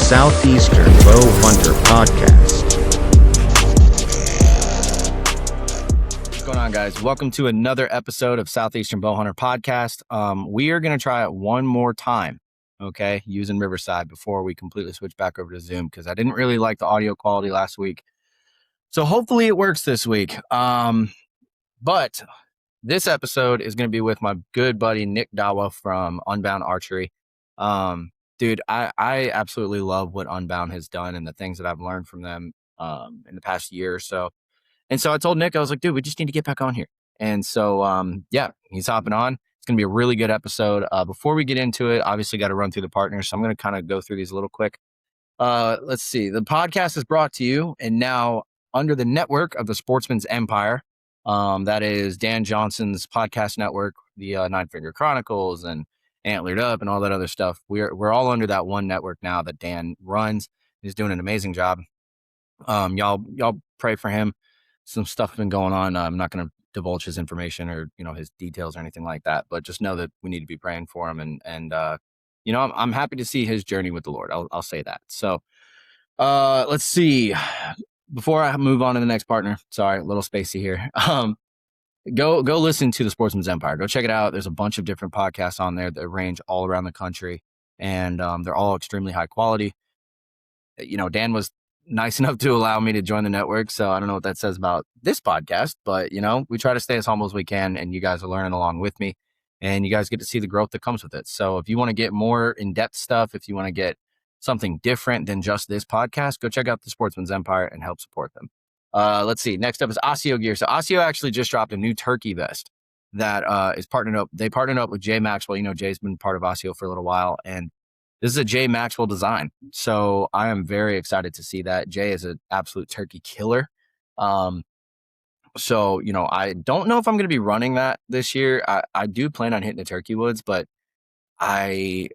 Southeastern Bow Hunter Podcast. What's going on, guys? Welcome to another episode of Southeastern Bow Hunter Podcast. We are going to try it one more time, okay, using Riverside before we completely switch back over to Zoom, because I didn't really like the audio quality last week. So hopefully it works this week. But this episode is going to be with my good buddy Nick Dawa from Unbound Archery. Dude, I absolutely love what Unbound has done and the things that I've learned from them in the past year or so. And so I told Nick, I was like, dude, we just need to get back on here. And so, yeah, he's hopping on. It's going to be a really good episode. Before we get into it, obviously got to run through the partners. So I'm going to kind of go through these a little quick. Let's see. The podcast is brought to you and now under the network of the Sportsman's Empire. That is Dan Johnson's podcast network, the Nine Finger Chronicles and Antlered Up and all that other stuff. We're all under that one network now that Dan runs. He's doing an amazing job. Y'all pray for him. Some stuff has been going on. I'm not going to divulge his information or, his details or anything like that, but just know that we need to be praying for him. And I'm happy to see his journey with the Lord. I'll say that. So, let's see. Before I move on to the next partner, sorry, a little spacey here. Go listen to the Sportsman's Empire. Go check it out. There's a bunch of different podcasts on there that range all around the country, and they're all extremely high quality. Dan was nice enough to allow me to join the network, so I don't know what that says about this podcast, but we try to stay as humble as we can, and you guys are learning along with me, and you guys get to see the growth that comes with it. So if you want to get more in-depth stuff, if you want to get something different than just this podcast, go check out the Sportsman's Empire and help support them. Let's see. Next up is Osseo Gear. So Osseo actually just dropped a new turkey vest that is partnered up. They partnered up with Jay Maxwell. Jay's been part of Osseo for a little while, and this is a Jay Maxwell design. So I am very excited to see that. Jay is an absolute turkey killer. So, I don't know if I'm going to be running that this year. I do plan on hitting the turkey woods, but I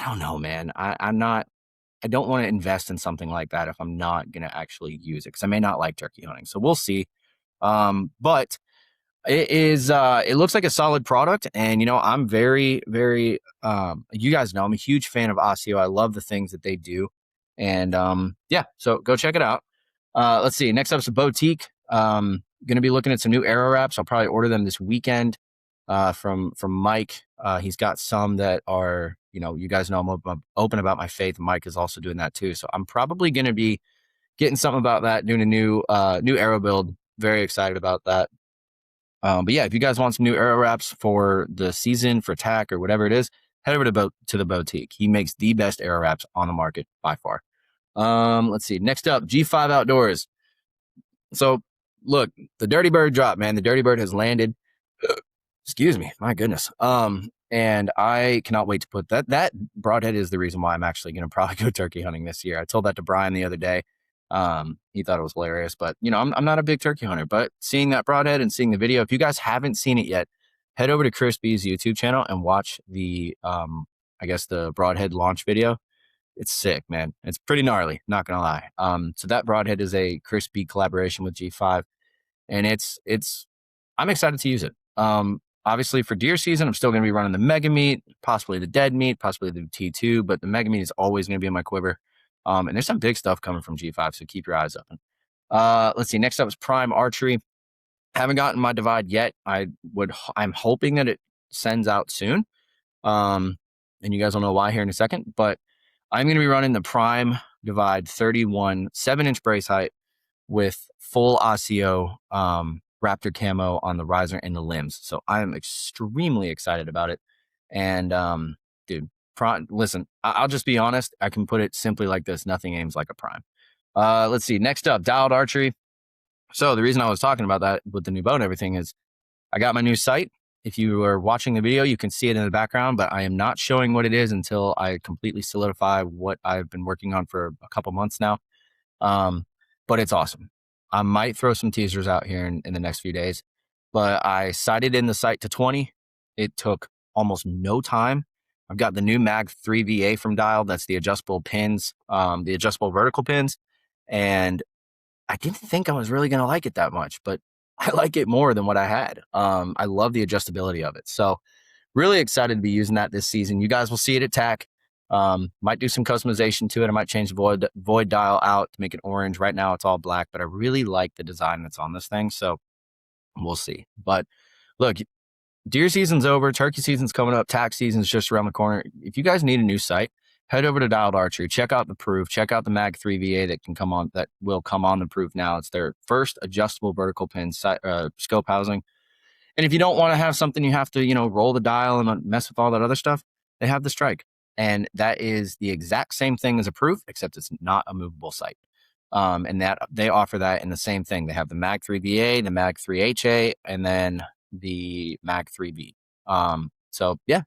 don't know, man. I don't want to invest in something like that if I'm not going to actually use it, because I may not like turkey hunting. So we'll see. But it is, it looks like a solid product. And, I'm very, very, you guys know I'm a huge fan of Osseo. I love the things that they do. And yeah, so go check it out. Let's see. Next up is a boutique. Going to be looking at some new arrow wraps. I'll probably order them this weekend from Mike. He's got some that are, you guys know I'm open about my faith. Mike is also doing that too. So I'm probably going to be getting something about that, doing a new arrow build. Very excited about that. But yeah, if you guys want some new arrow wraps for the season, for tack or whatever it is, head over to the boutique. He makes the best arrow wraps on the market by far. Let's see. Next up, G5 Outdoors. So look, the Dirty Bird dropped, man. The Dirty Bird has landed. Excuse me. My goodness. And I cannot wait to put that broadhead is the reason why I'm actually going to probably go turkey hunting this year. I told that to Brian the other day. He thought it was hilarious, but I'm not a big turkey hunter, but seeing that broadhead and seeing the video, if you guys haven't seen it yet, head over to Chris B's YouTube channel and watch the, the broadhead launch video. It's sick, man. It's pretty gnarly. Not going to lie. So that broadhead is a Chris B collaboration with G5, and I'm excited to use it. Obviously for deer season, I'm still going to be running the mega meat, possibly the dead meat, possibly the T2, but the mega meat is always going to be in my quiver. And there's some big stuff coming from G5, so keep your eyes open. Let's see. Next up is Prime Archery. Haven't gotten my divide yet. I'm hoping that it sends out soon. And you guys will know why here in a second, but I'm going to be running the Prime Divide 31 7-inch brace height with full Osseo, Raptor camo on the riser and the limbs. So I am extremely excited about it. And, dude, listen, I'll just be honest. I can put it simply like this. Nothing aims like a Prime. Let's see. Next up, Dialed Archery. So the reason I was talking about that with the new bow and everything is I got my new sight. If you are watching the video, you can see it in the background, but I am not showing what it is until I completely solidify what I've been working on for a couple months now. But it's awesome. I might throw some teasers out here in the next few days, but I sighted in the sight to 20. It took almost no time. I've got the new Mag 3 VA from Dialed. That's the adjustable pins, the adjustable vertical pins. And I didn't think I was really going to like it that much, but I like it more than what I had. I love the adjustability of it. So really excited to be using that this season. You guys will see it at TAC. Might do some customization to it. I might change the void dial out to make it orange. Right now it's all black, but I really like the design that's on this thing. So we'll see. But look, deer season's over. Turkey season's coming up. Tax season's just around the corner. If you guys need a new sight, head over to Dialed Archery. Check out the Proof. Check out the Mag 3 VA that will come on the Proof now. It's their first adjustable vertical pin scope housing. And if you don't want to have something you have to, roll the dial and mess with all that other stuff, they have the Strike. And that is the exact same thing as a Proof, except it's not a movable sight. And that they offer that in the same thing. They have the Mag 3 VA, the Mag 3 HA, and then the Mag 3B. So yeah,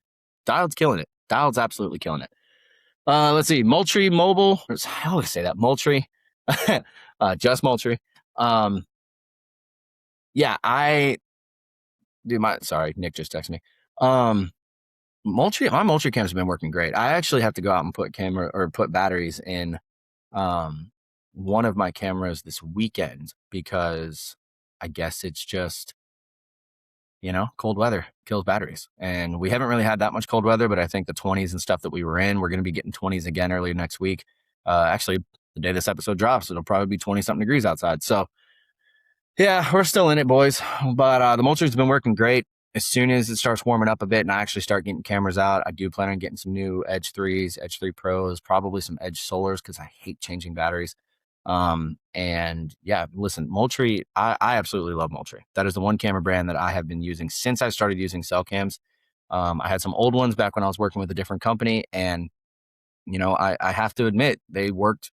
Dieled's killing it. Dieled's absolutely killing it. Let's see, Moultrie Mobile. I always say that, Moultrie. Just Moultrie. Yeah, sorry, Nick just texted me. My Moultrie cams have been working great. I actually have to go out and put batteries in one of my cameras this weekend because I guess it's just, cold weather kills batteries. And we haven't really had that much cold weather, but I think the 20s and stuff that we were in, we're going to be getting 20s again early next week. Actually, the day this episode drops, it'll probably be 20-something degrees outside. So yeah, we're still in it, boys. But the Moultrie's been working great. As soon as it starts warming up a bit and I actually start getting cameras out, I do plan on getting some new Edge 3s, Edge 3 Pros, probably some Edge Solars because I hate changing batteries. And yeah, listen, Moultrie, I absolutely love Moultrie. That is the one camera brand that I have been using since I started using cell cams. I had some old ones back when I was working with a different company, and I have to admit they worked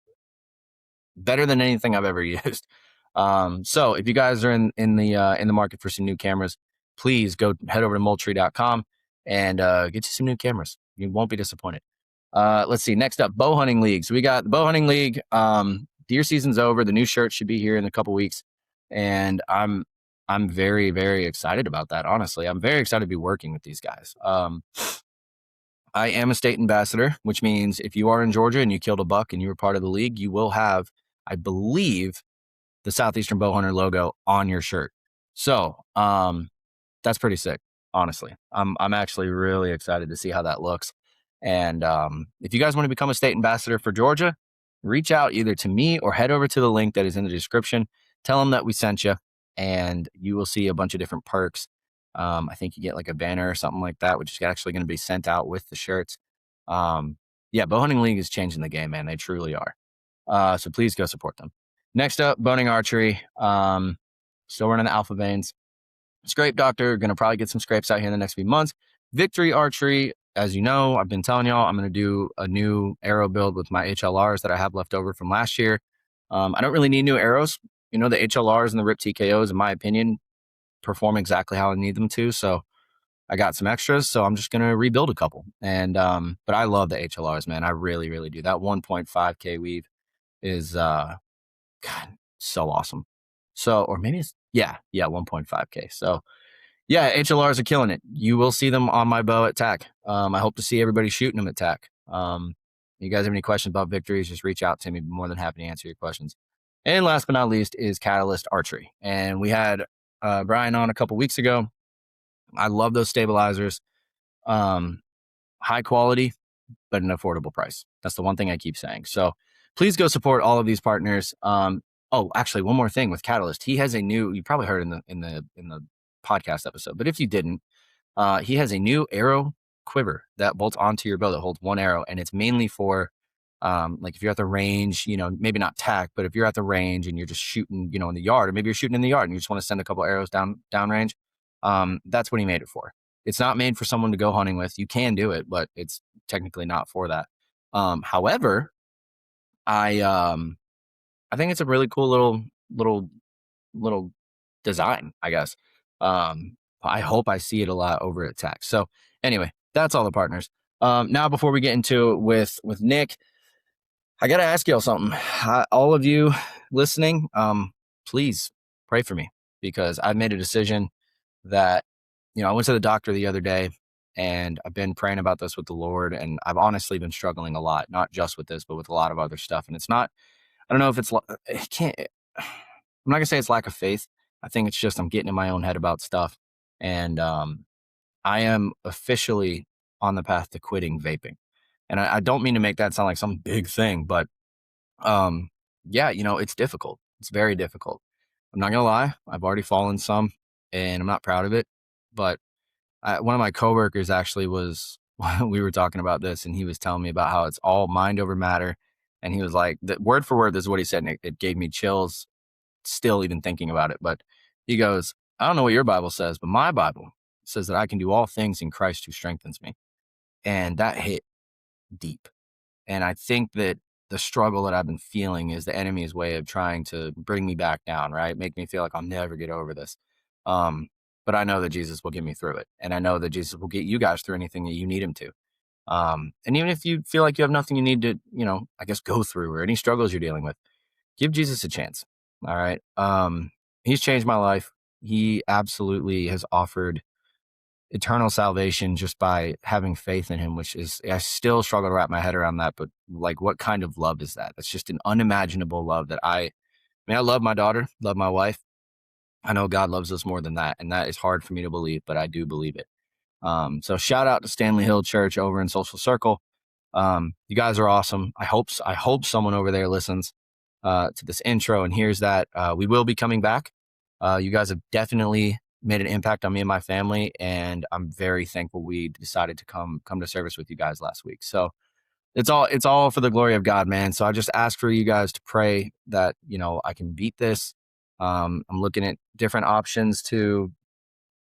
better than anything I've ever used. So if you guys are in the market for some new cameras, please go head over to Moultrie.com and get you some new cameras. You won't be disappointed. Let's see. Next up, bow hunting leagues. We got the bow hunting league. Deer season's over. The new shirt should be here in a couple weeks, and I'm very, very excited about that. Honestly, I'm very excited to be working with these guys. I am a state ambassador, which means if you are in Georgia and you killed a buck and you were part of the league, you will have, I believe, the Southeastern Bowhunter logo on your shirt. So that's pretty sick, honestly. I'm actually really excited to see how that looks. And if you guys want to become a state ambassador for Georgia, reach out either to me or head over to the link that is in the description. Tell them that we sent you, and you will see a bunch of different perks. I think you get like a banner or something like that, which is actually going to be sent out with the shirts. Yeah, Bowhunting League is changing the game, man. They truly are. So please go support them. Next up, Unbound Archery. Still running the Alpha Veins. Scrape Doctor, going to probably get some scrapes out here in the next few months. Victory Archery, as you know, I've been telling y'all, I'm going to do a new arrow build with my HLRs that I have left over from last year. I don't really need new arrows. The HLRs and the RIP TKOs, in my opinion, perform exactly how I need them to. So I got some extras, so I'm just going to rebuild a couple. And but I love the HLRs, man. I really, really do. That 1.5K weave is God, so awesome. So, or maybe it's 1.5K. So yeah, HLRs are killing it. You will see them on my bow at TAC. I hope to see everybody shooting them at TAC. You guys have any questions about victories, just reach out to me. I'd be more than happy to answer your questions. And last but not least is Catalyst Archery. And we had Brian on a couple weeks ago. I love those stabilizers. High quality, but an affordable price. That's the one thing I keep saying. So please go support all of these partners. Oh, actually, one more thing with Catalyst. He has a new, you probably heard in the podcast episode, but if you didn't, he has a new arrow quiver that bolts onto your bow that holds one arrow, and it's mainly for like if you're at the range, maybe not tack, but if you're at the range and you're just shooting, in the yard, or maybe you're shooting in the yard and you just want to send a couple arrows down range, that's what he made it for. It's not made for someone to go hunting with. You can do it, but it's technically not for that. However, I think it's a really cool little design, I guess. I hope I see it a lot over at TAC. So anyway, that's all the partners. Now, before we get into it with Nick, I got to ask y'all something. All of you listening, please pray for me, because I've made a decision that, I went to the doctor the other day, and I've been praying about this with the Lord, and I've honestly been struggling a lot, not just with this, but with a lot of other stuff. And it's not, I don't know if it's, I'm not gonna say it's lack of faith. I think it's just I'm getting in my own head about stuff. And I am officially on the path to quitting vaping. And I don't mean to make that sound like some big thing, but yeah, it's difficult. It's very difficult. I'm not gonna lie. I've already fallen some, and I'm not proud of it. But one of my coworkers actually was. We were talking about this, and he was telling me about how it's all mind over matter. And he was like, word for word, this is what he said, and it gave me chills still even thinking about it. But he goes, I don't know what your Bible says, but my Bible says that I can do all things in Christ who strengthens me. And that hit deep. And I think that the struggle that I've been feeling is the enemy's way of trying to bring me back down, right? Make me feel like I'll never get over this. But I know that Jesus will get me through it. And I know that Jesus will get you guys through anything that you need him to. And even if you feel like you have nothing you need to, I guess go through, or any struggles you're dealing with, give Jesus a chance. All right. He's changed my life. He absolutely has offered eternal salvation just by having faith in him, which is, I still struggle to wrap my head around that. But like, what kind of love is that? That's just an unimaginable love that I love my daughter, love my wife. I know God loves us more than that. And that is hard for me to believe, but I do believe it. So shout out to Stanley Hill Church over in Social Circle. You guys are awesome. I hope someone over there listens to this intro and hears that. We will be coming back. You guys have definitely made an impact on me and my family, and I'm very thankful we decided to come to service with you guys last week. So it's all for the glory of God, man. So I just ask for you guys to pray that I can beat this. I'm looking at different options to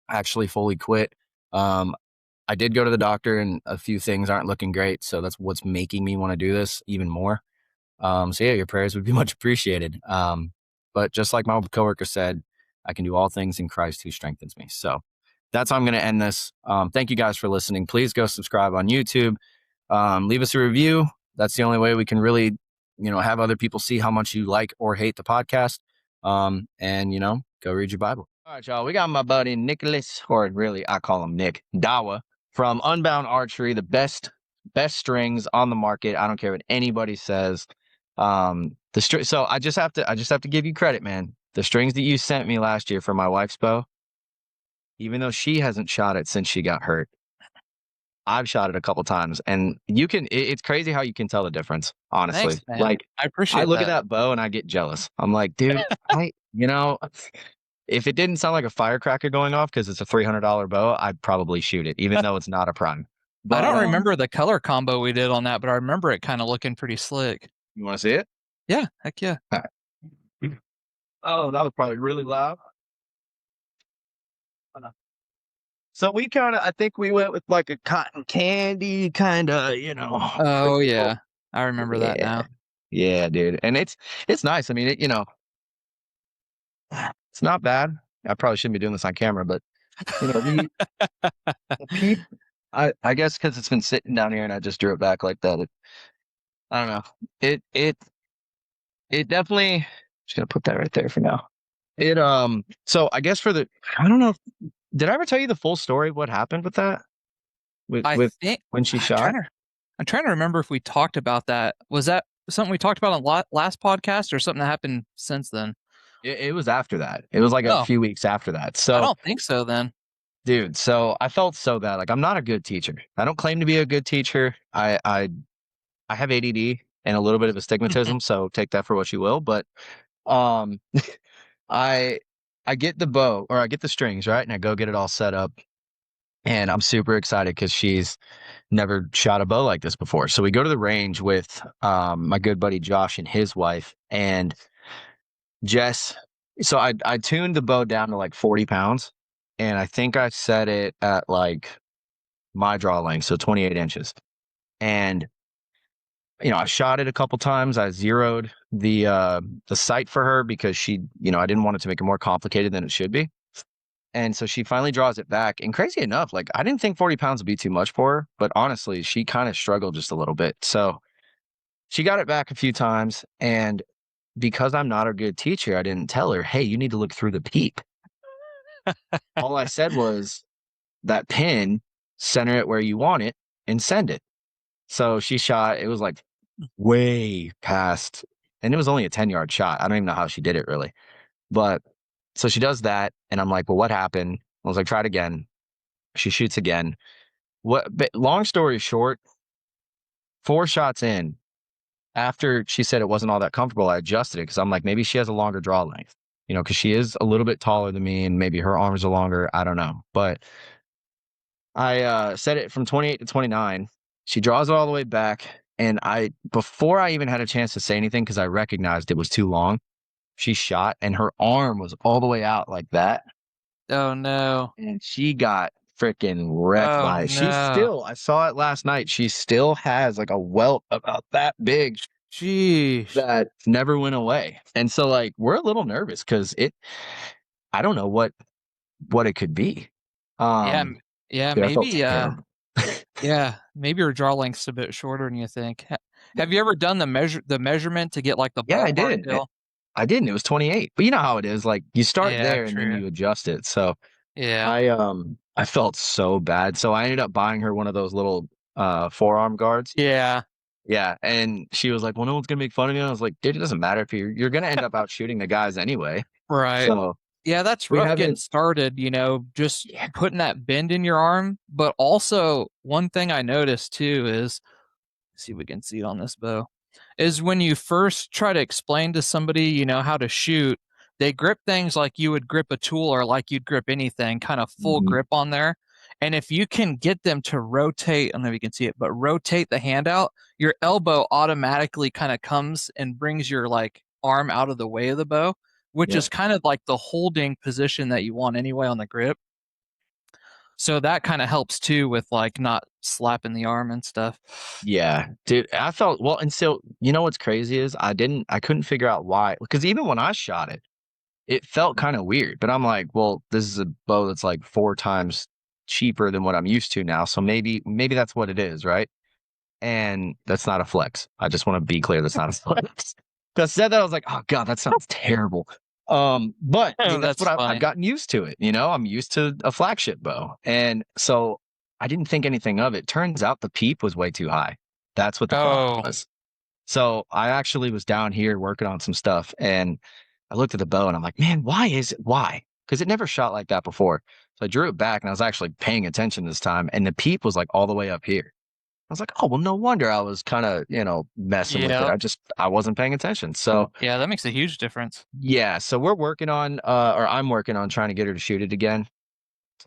actually fully quit. I did go to the doctor, and a few things aren't looking great, so that's what's making me want to do this even more. So yeah, your prayers would be much appreciated. But just like my coworker said, I can do all things in Christ who strengthens me. So that's how I'm going to end this. Thank you guys for listening. Please go subscribe on YouTube. Leave us a review. That's the only way we can really, have other people see how much you like or hate the podcast. And go read your Bible. All right, y'all. We got my buddy Nicholas, or really, I call him Nick Dawa, from Unbound Archery, the best strings on the market. I don't care what anybody says. So I just have to give you credit, man. The strings that you sent me last year for my wife's bow, even though she hasn't shot it since she got hurt, I've shot it a couple times, and it's crazy how you can tell the difference, honestly. Thanks, man. Like, I appreciate I look that. at that bow and I get jealous. I'm like, dude, if it didn't sound like a firecracker going off because it's a $300 bow, I'd probably shoot it, even though it's not a prime. But I don't remember the color combo we did on that, but I remember it kind of looking pretty slick. You want to see it? Yeah, heck yeah. Oh, that was probably really loud. So I think we went with like a cotton candy kind of, Oh yeah, I remember that now. Yeah, dude. And it's nice. I mean, it's not bad. I probably shouldn't be doing this on camera, but the peep, I guess because it's been sitting down here and I just drew it back like that. I don't know. It definitely, just gonna put that right there for now. So I guess I don't know. Did I ever tell you the full story of what happened with that? I think when she shot? I'm trying to remember if we talked about that. Was that something we talked about on last podcast, or something that happened since then? It was after that. It was like a few weeks after that. So I don't think so then. Dude, so I felt so bad. Like, I'm not a good teacher. I don't claim to be a good teacher. I have ADD and a little bit of astigmatism, so take that for what you will. But I get the bow, or I get the strings, right? And I go get it all set up. And I'm super excited because she's never shot a bow like this before. So we go to the range with my good buddy Josh and his wife, and Jess. So I tuned the bow down to like 40 pounds, and I think I set it at like my draw length, so 28 inches. And I shot it a couple times. I zeroed the sight for her because she, I didn't want it to make it more complicated than it should be. And so she finally draws it back. And crazy enough, like, I didn't think 40 pounds would be too much for her, but honestly, she kind of struggled just a little bit. So she got it back a few times. And because I'm not a good teacher, I didn't tell her, hey, you need to look through the peep. All I said was, that pin, center it where you want it and send it. So she shot, it was like way past, and it was only a 10-yard shot. I don't even know how she did it really. But so she does that, and I'm like, well, what happened? I was like, try it again. She shoots again. Long story short, 4 shots in, after she said it wasn't all that comfortable, I adjusted it because I'm like, maybe she has a longer draw length, because she is a little bit taller than me and maybe her arms are longer. I don't know. But I set it from 28 to 29. She draws it all the way back. And before I even had a chance to say anything, because I recognized it was too long, she shot and her arm was all the way out like that. Oh no. And she got freaking wrecked by it. She still, I saw it last night. She still has like a welt about that big. Jeez. That never went away. And so like, we're a little nervous because I don't know what it could be. Yeah, Dude, I felt maybe. terrible. Yeah, maybe your draw length's a bit shorter than you think. Have you ever done the measurement to get like the Yeah, I ballpark did. feel? I did, and it was 28. But you know how it is. Like you start Yeah, there and then true. you adjust it. So Yeah. I felt so bad. So I ended up buying her one of those little forearm guards. Yeah. Yeah. And she was like, well, no one's gonna make fun of you. And I was like, dude, it doesn't matter if you're gonna end up out shooting the guys anyway. Right. So Yeah, that's we rough getting haven't started, just yeah. putting that bend in your arm. But also, one thing I noticed too is, see if we can see it on this bow, is when you first try to explain to somebody, how to shoot, they grip things like you would grip a tool or like you'd grip anything, kind of full grip on there. And if you can get them to rotate, I don't know if you can see it, but rotate the hand out, your elbow automatically kind of comes and brings your like arm out of the way of the bow, which is kind of like the holding position that you want anyway on the grip. So that kind of helps too with like not slapping the arm and stuff. Yeah, dude, I felt well, and so what's crazy is I couldn't figure out why, because even when I shot it, it felt kind of weird. But I'm like, well, this is a bow that's like 4 times cheaper than what I'm used to now, so maybe that's what it is, right? And that's not a flex. I just want to be clear, that's not a flex. Because I said that I was like, oh god, that sounds terrible. But I mean, that's what I've gotten used to it. I'm used to a flagship bow, and so I didn't think anything of it. Turns out the peep was way too high. That's what the problem was. So I actually was down here working on some stuff, and I looked at the bow, and I'm like, man, why? Because it never shot like that before. So I drew it back, and I was actually paying attention this time, and the peep was like all the way up here. I was like, oh, well, no wonder I was kind of, messing with it. I wasn't paying attention. So yeah, that makes a huge difference. yeah. So we're working on, or I'm working on trying to get her to shoot it again.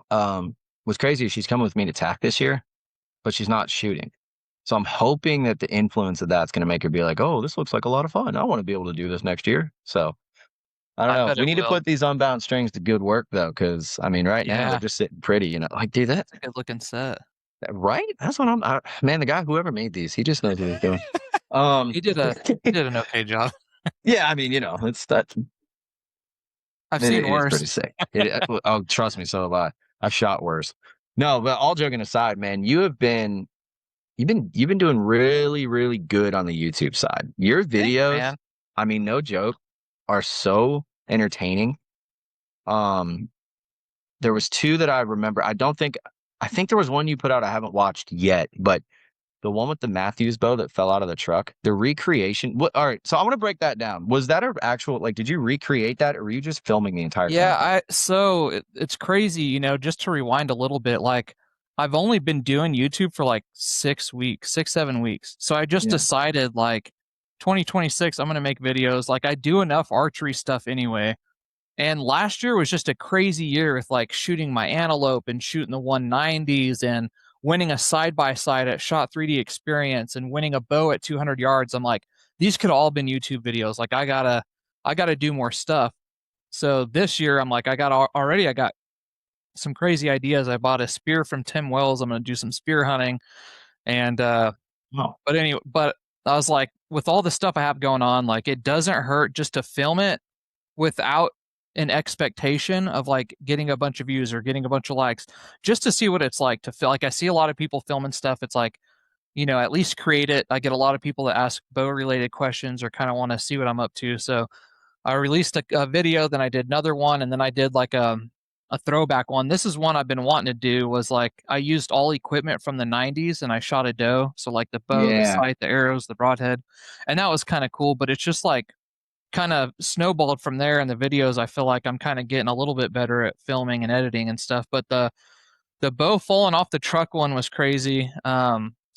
What's crazy is she's coming with me to TAC this year, but she's not shooting. So I'm hoping that the influence of that's going to make her be like, oh, this looks like a lot of fun. I want to be able to do this next year. So I don't know. We need to put these Unbound strings to good work though. Cause I mean, right now they're just sitting pretty, like, dude, that's a good looking set. Right? That's what man, the guy, whoever made these, he just knows what he's doing. He did an okay job. Yeah, I mean, it's that. I've seen worse. It's pretty sick. Oh, trust me, so have I. I've shot worse. No, but all joking aside, man, you've been doing really, really good on the YouTube side. Your videos, I mean, no joke, are so entertaining. There was 2 that I remember. I think there was one you put out I haven't watched yet, but the one with the Matthews bow that fell out of the truck, the recreation. All right, so I want to break that down. Was that an actual, like, did you recreate that, or were you just filming the entire thing? Yeah, it's crazy, just to rewind a little bit, like, I've only been doing YouTube for like 6 weeks, 7 weeks. So I just decided like 2026, I'm going to make videos. Like I do enough archery stuff anyway. And last year was just a crazy year with like shooting my antelope and shooting the 190s and winning a side-by-side at Shot 3D Experience and winning a bow at 200 yards. I'm like, these could all been YouTube videos. Like I gotta do more stuff. So this year I'm like, I got some crazy ideas. I bought a spear from Tim Wells. I'm going to do some spear hunting. And, but I was like, with all the stuff I have going on, like it doesn't hurt just to film it without an expectation of like getting a bunch of views or getting a bunch of likes, just to see what it's like to feel like. I see a lot of people filming stuff. It's like, at least create it. I get a lot of people that ask bow related questions or kind of want to see what I'm up to. So I released a video, then I did another one, and then I did like a throwback one. This is one I've been wanting to do. Was like I used all equipment from the 90s and I shot a doe. So like the bow, the sight, the arrows, the broadhead. And that was kind of cool, but it's just like kind of snowballed from there in the videos. I feel like I'm kind of getting a little bit better at filming and editing and stuff. But the bow falling off the truck one was crazy.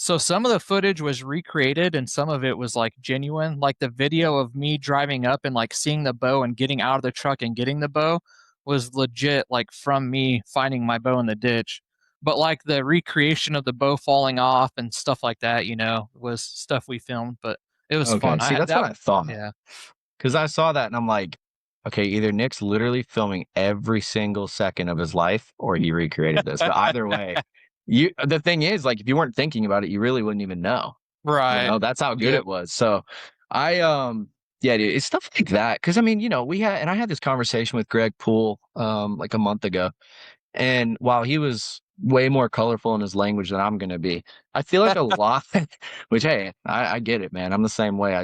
So some of the footage was recreated and some of it was like genuine. Like the video of me driving up and like seeing the bow and getting out of the truck and getting the bow was legit, like from me finding my bow in the ditch. But like the recreation of the bow falling off and stuff like that, was stuff we filmed, but it was Okay, fun. I see, had that's what that. I thought. Yeah. Because I saw that and I'm like, okay, either Nick's literally filming every single second of his life or he recreated this. But either way, the thing is, like, if you weren't thinking about it, you really wouldn't even know. Right. That's how good Yep. it was. So I yeah, dude, it's stuff like that. Cause I mean, I had this conversation with Greg Poole like a month ago. And while he was way more colorful in his language than I'm gonna be, I feel like a lot which hey, I get it, man. I'm the same way.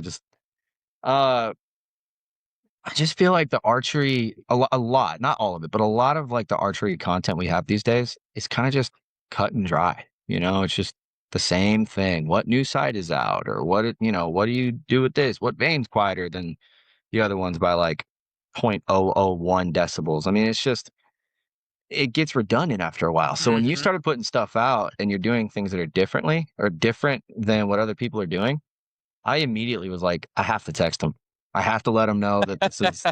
Uh I just feel like the archery, a lot, not all of it, but a lot of like the archery content we have these days is kind of just cut and dry. It's just the same thing. What new site is out, or what do you do with this? What vane's quieter than the other ones by like 0.001 decibels? I mean, it gets redundant after a while. So when you Mhm. started putting stuff out and you're doing things that are different than what other people are doing, I immediately was like, I have to text them. I have to let them know that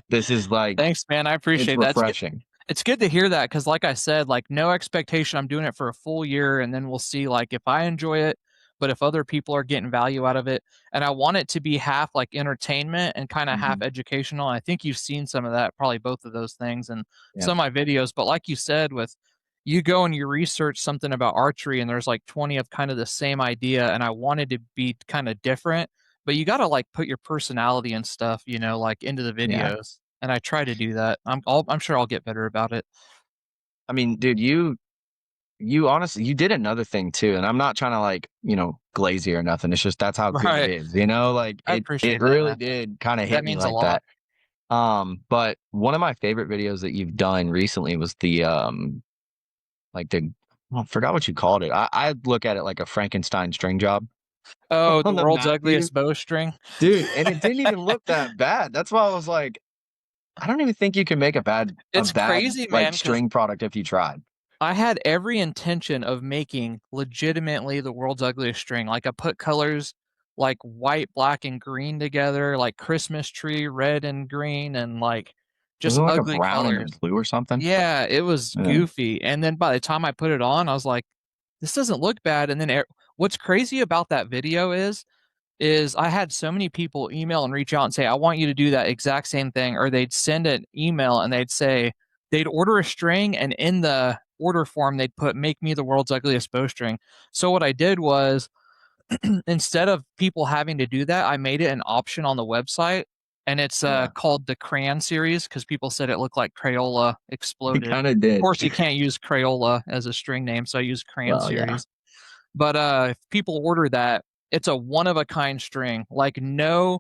this is like Thanks, man. I it's appreciate that. refreshing. It's good to hear that because, like I said, like no expectation. I'm doing it for a full year, and then we'll see like if I enjoy it, but if other people are getting value out of it, and I want it to be half like entertainment and kind of half Mhm. educational. I think you've seen some of that, probably both of those things, in Yeah. some of my videos. But like you said, with you go and you research something about archery, and there's like 20 of kind of the same idea, and I wanted to be kind of different, but you got to like put your personality and stuff, like into the Yeah. videos. And I try to do that. I'm sure I'll get better about it. I mean, dude, you honestly you did another thing too, and I'm not trying to like, glaze you or nothing. It's just that's how good it Right. is, like I it appreciate that, really man. did kind of hit That me means a like lot. that. But one of my favorite videos that you've done recently was like I forgot what you called it. I look at it like a Frankenstein string job Oh, the on the world's mat view. ugliest bowstring. Dude, and it didn't even look that bad. That's why I was like, I don't even think you can make a It's bad, crazy, like, man, because string product if you tried. I had every intention of making legitimately the world's ugliest string. Like I put colors like white, black, and green together, like Christmas tree, red and green, and like just Wasn't it like a ugly brown and a colors. blue or something? Yeah, it was Yeah. goofy. And then by the time I put it on, I was like, this doesn't look bad. And then what's crazy about that video is I had so many people email and reach out and say, I want you to do that exact same thing. Or they'd send an email and they'd order a string, and in the order form, they'd put, make me the world's ugliest bowstring. So what I did was, instead of people having to do that, I made it an option on the website. And it's Yeah. called the Crayon series because people said it looked like Crayola It exploded. kinda Of did. course, you can't use Crayola as a string name, so I use Crayon Well, yeah. series. But if people order that, it's a one of a kind string. Like no,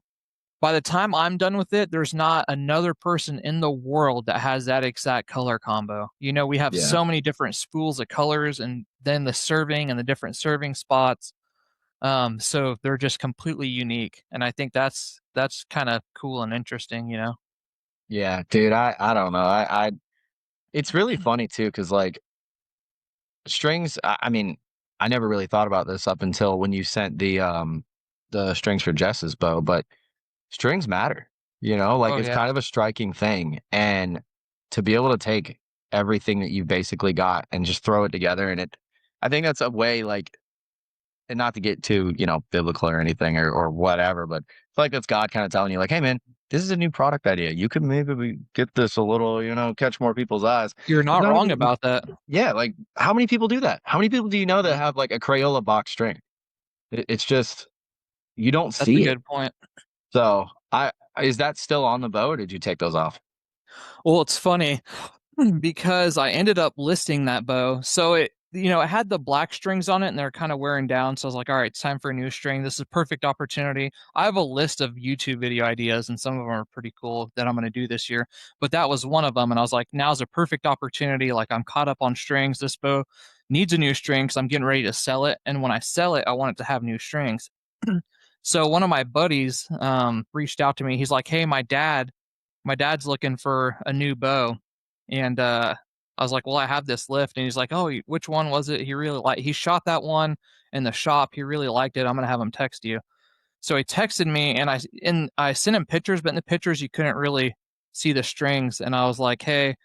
by the time I'm done with it, there's not another person in the world that has that exact color combo. We have Yeah. so many different spools of colors and then the serving and the different serving spots. So they're just completely unique. And I think that's kind of cool and interesting. Yeah, dude, I don't know. I it's really funny too, because like, strings, I mean, I never really thought about this up until when you sent the strings for Jess's bow, but strings matter, like, Oh it's yeah. kind of a striking thing, and to be able to take everything that you basically got and just throw it together, and I think that's a way, like, and not to get too, biblical or anything or whatever, but it's like that's God kind of telling you, like, hey, man, this is a new product idea. You could maybe get this a little, catch more people's eyes. You're It's not not wrong even, about that. yeah, like, how many people do that? How many people do you know that have like a Crayola box string? It's just, you don't That's a see it. good point. So is that still on the bow or did you take those off? Well, it's funny because I ended up listing that bow. So it had the black strings on it and they're kind of wearing down. So I was like, all right, it's time for a new string. This is a perfect opportunity. I have a list of YouTube video ideas and some of them are pretty cool that I'm going to do this year. But that was one of them. And I was like, now's a perfect opportunity. Like I'm caught up on strings. This bow needs a new string because I'm getting ready to sell it. And when I sell it, I want it to have new strings. So one of my buddies reached out to me. He's like, hey, my dad's looking for a new bow, and I was like, well, I have this lift. And he's like, oh, which one was it? He shot that one in the shop. He really liked it. I'm going to have him text you. So he texted me and I sent him pictures, but in the pictures you couldn't really see the strings. And I was like, hey,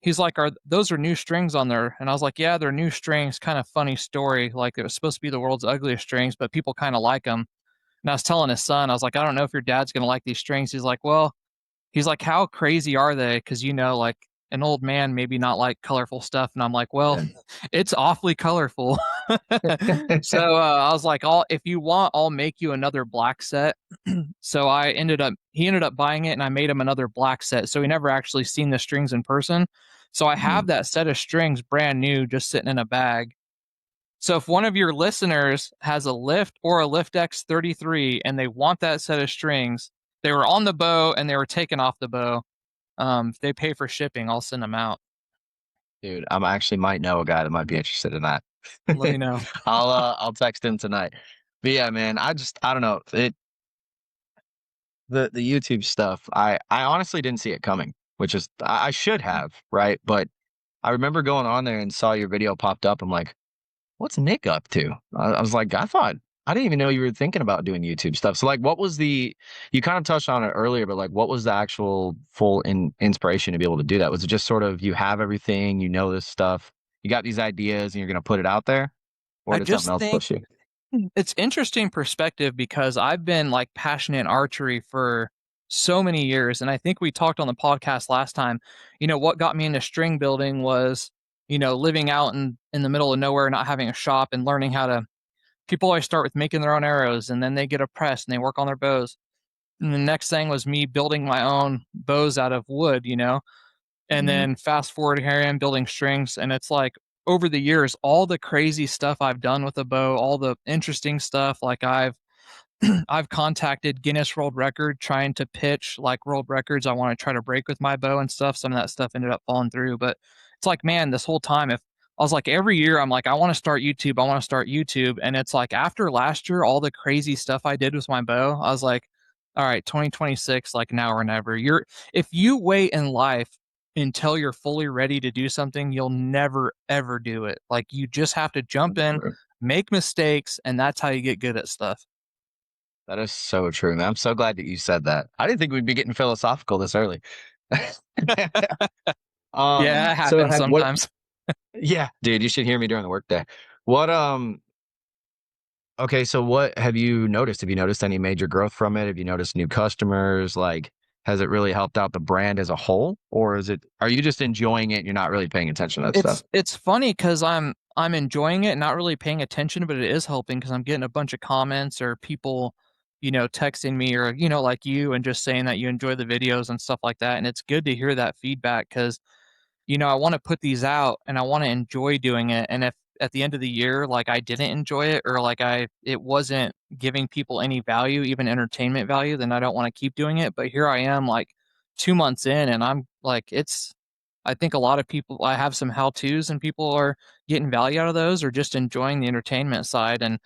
he's like, those are new strings on there? And I was like, yeah, they're new strings. Kind of funny story. Like it was supposed to be the world's ugliest strings, but people kind of like them. And I was telling his son, I was like, I don't know if your dad's going to like these strings. He's like, well, he's like, how crazy are they? Because, like an old man maybe not like colorful stuff. And I'm like, well, it's awfully colorful. So I was like, if you want, I'll make you another black set. So he ended up buying it and I made him another black set. So he never actually seen the strings in person. So I have that set of strings brand new, just sitting in a bag. So if one of your listeners has a Lift or a Lift X33 and they want that set of strings, they were on the bow and they were taken off the bow. If they pay for shipping, I'll send them out. Dude, I actually might know a guy that might be interested in that. Let me know. I'll text him tonight. But yeah, man, I don't know. The YouTube stuff, I honestly didn't see it coming, which is I should have, right? But I remember going on there and saw your video popped up. I'm like, what's Nick up to? I was like, I didn't even know you were thinking about doing YouTube stuff. So like, what was you kind of touched on it earlier, but like, what was the actual full inspiration to be able to do that? Was it just sort of, you have everything, you know, this stuff, you got these ideas and you're going to put it out there? Or I did something just else think push you? it's interesting perspective because I've been like passionate in archery for so many years. And I think we talked on the podcast last time, what got me into string building was, living out in the middle of nowhere, not having a shop and learning how to, people always start with making their own arrows and then they get a press and they work on their bows. And the next thing was me building my own bows out of wood, and then fast forward here I am building strings. And it's like over the years, all the crazy stuff I've done with a bow, all the interesting stuff, like I've contacted Guinness World Record trying to pitch like world records I want to try to break with my bow and stuff. Some of that stuff ended up falling through, but it's like, man, this whole time, if I was like, every year I'm like, I want to start YouTube. I want to start YouTube. And it's like after last year, all the crazy stuff I did with my bow, I was like, all right, 2026, like now or never. If you wait in life until you're fully ready to do something, you'll never ever do it. Like you just have to jump in, make mistakes, and that's how you get good at stuff. That is so true, man. I'm so glad that you said that. I didn't think we'd be getting philosophical this early. Yeah, it So happens sometimes. yeah, dude, you should hear me during the workday. What, okay, so what have you noticed? Have you noticed any major growth from it? Have you noticed new customers? Like, has it really helped out the brand as a whole? Or are you just enjoying it and you're not really paying attention to that stuff? It's funny because I'm enjoying it, not really paying attention, but it is helping because I'm getting a bunch of comments or people, texting me or, like you and just saying that you enjoy the videos and stuff like that. And it's good to hear that feedback because I want to put these out and I want to enjoy doing it. And if at the end of the year, like I didn't enjoy it or like it wasn't giving people any value, even entertainment value, then I don't want to keep doing it. But here I am like 2 months in and I'm like, I think a lot of people, I have some how to's and people are getting value out of those or just enjoying the entertainment side. And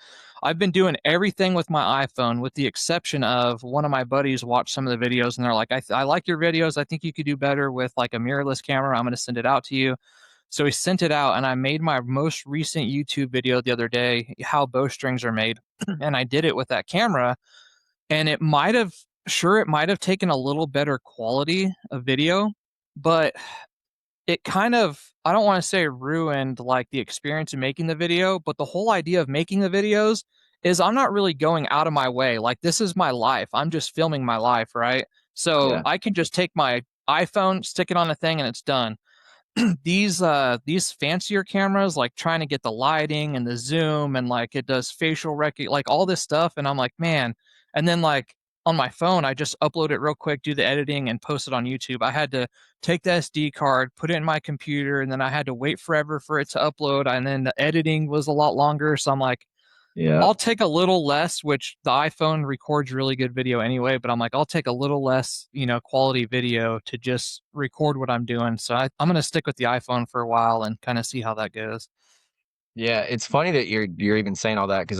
I've been doing everything with my iPhone, with the exception of one of my buddies watched some of the videos and they're like, I like your videos. I think you could do better with like a mirrorless camera. I'm going to send it out to you. So he sent it out and I made my most recent YouTube video the other day, how bowstrings are made. And I did it with that camera and it might have taken a little better quality of video, but it kind of, I don't want to say ruined like the experience of making the video, but the whole idea of making the videos is I'm not really going out of my way. Like this is my life. I'm just filming my life, right? So Yeah. I can just take my iPhone, stick it on a thing and it's done. These fancier cameras, like trying to get the lighting and the zoom and like it does facial like all this stuff. And I'm like, man, and then like on my phone, I just upload it real quick, do the editing and post it on YouTube. I had to take the SD card, put it in my computer, and then I had to wait forever for it to upload. And then the editing was a lot longer. So I'm like, Yeah. I'll take a little less, which the iPhone records really good video anyway, but I'm like, I'll take a little less, quality video to just record what I'm doing. So I'm going to stick with the iPhone for a while and kind of see how that goes. Yeah, it's funny that you're even saying all that because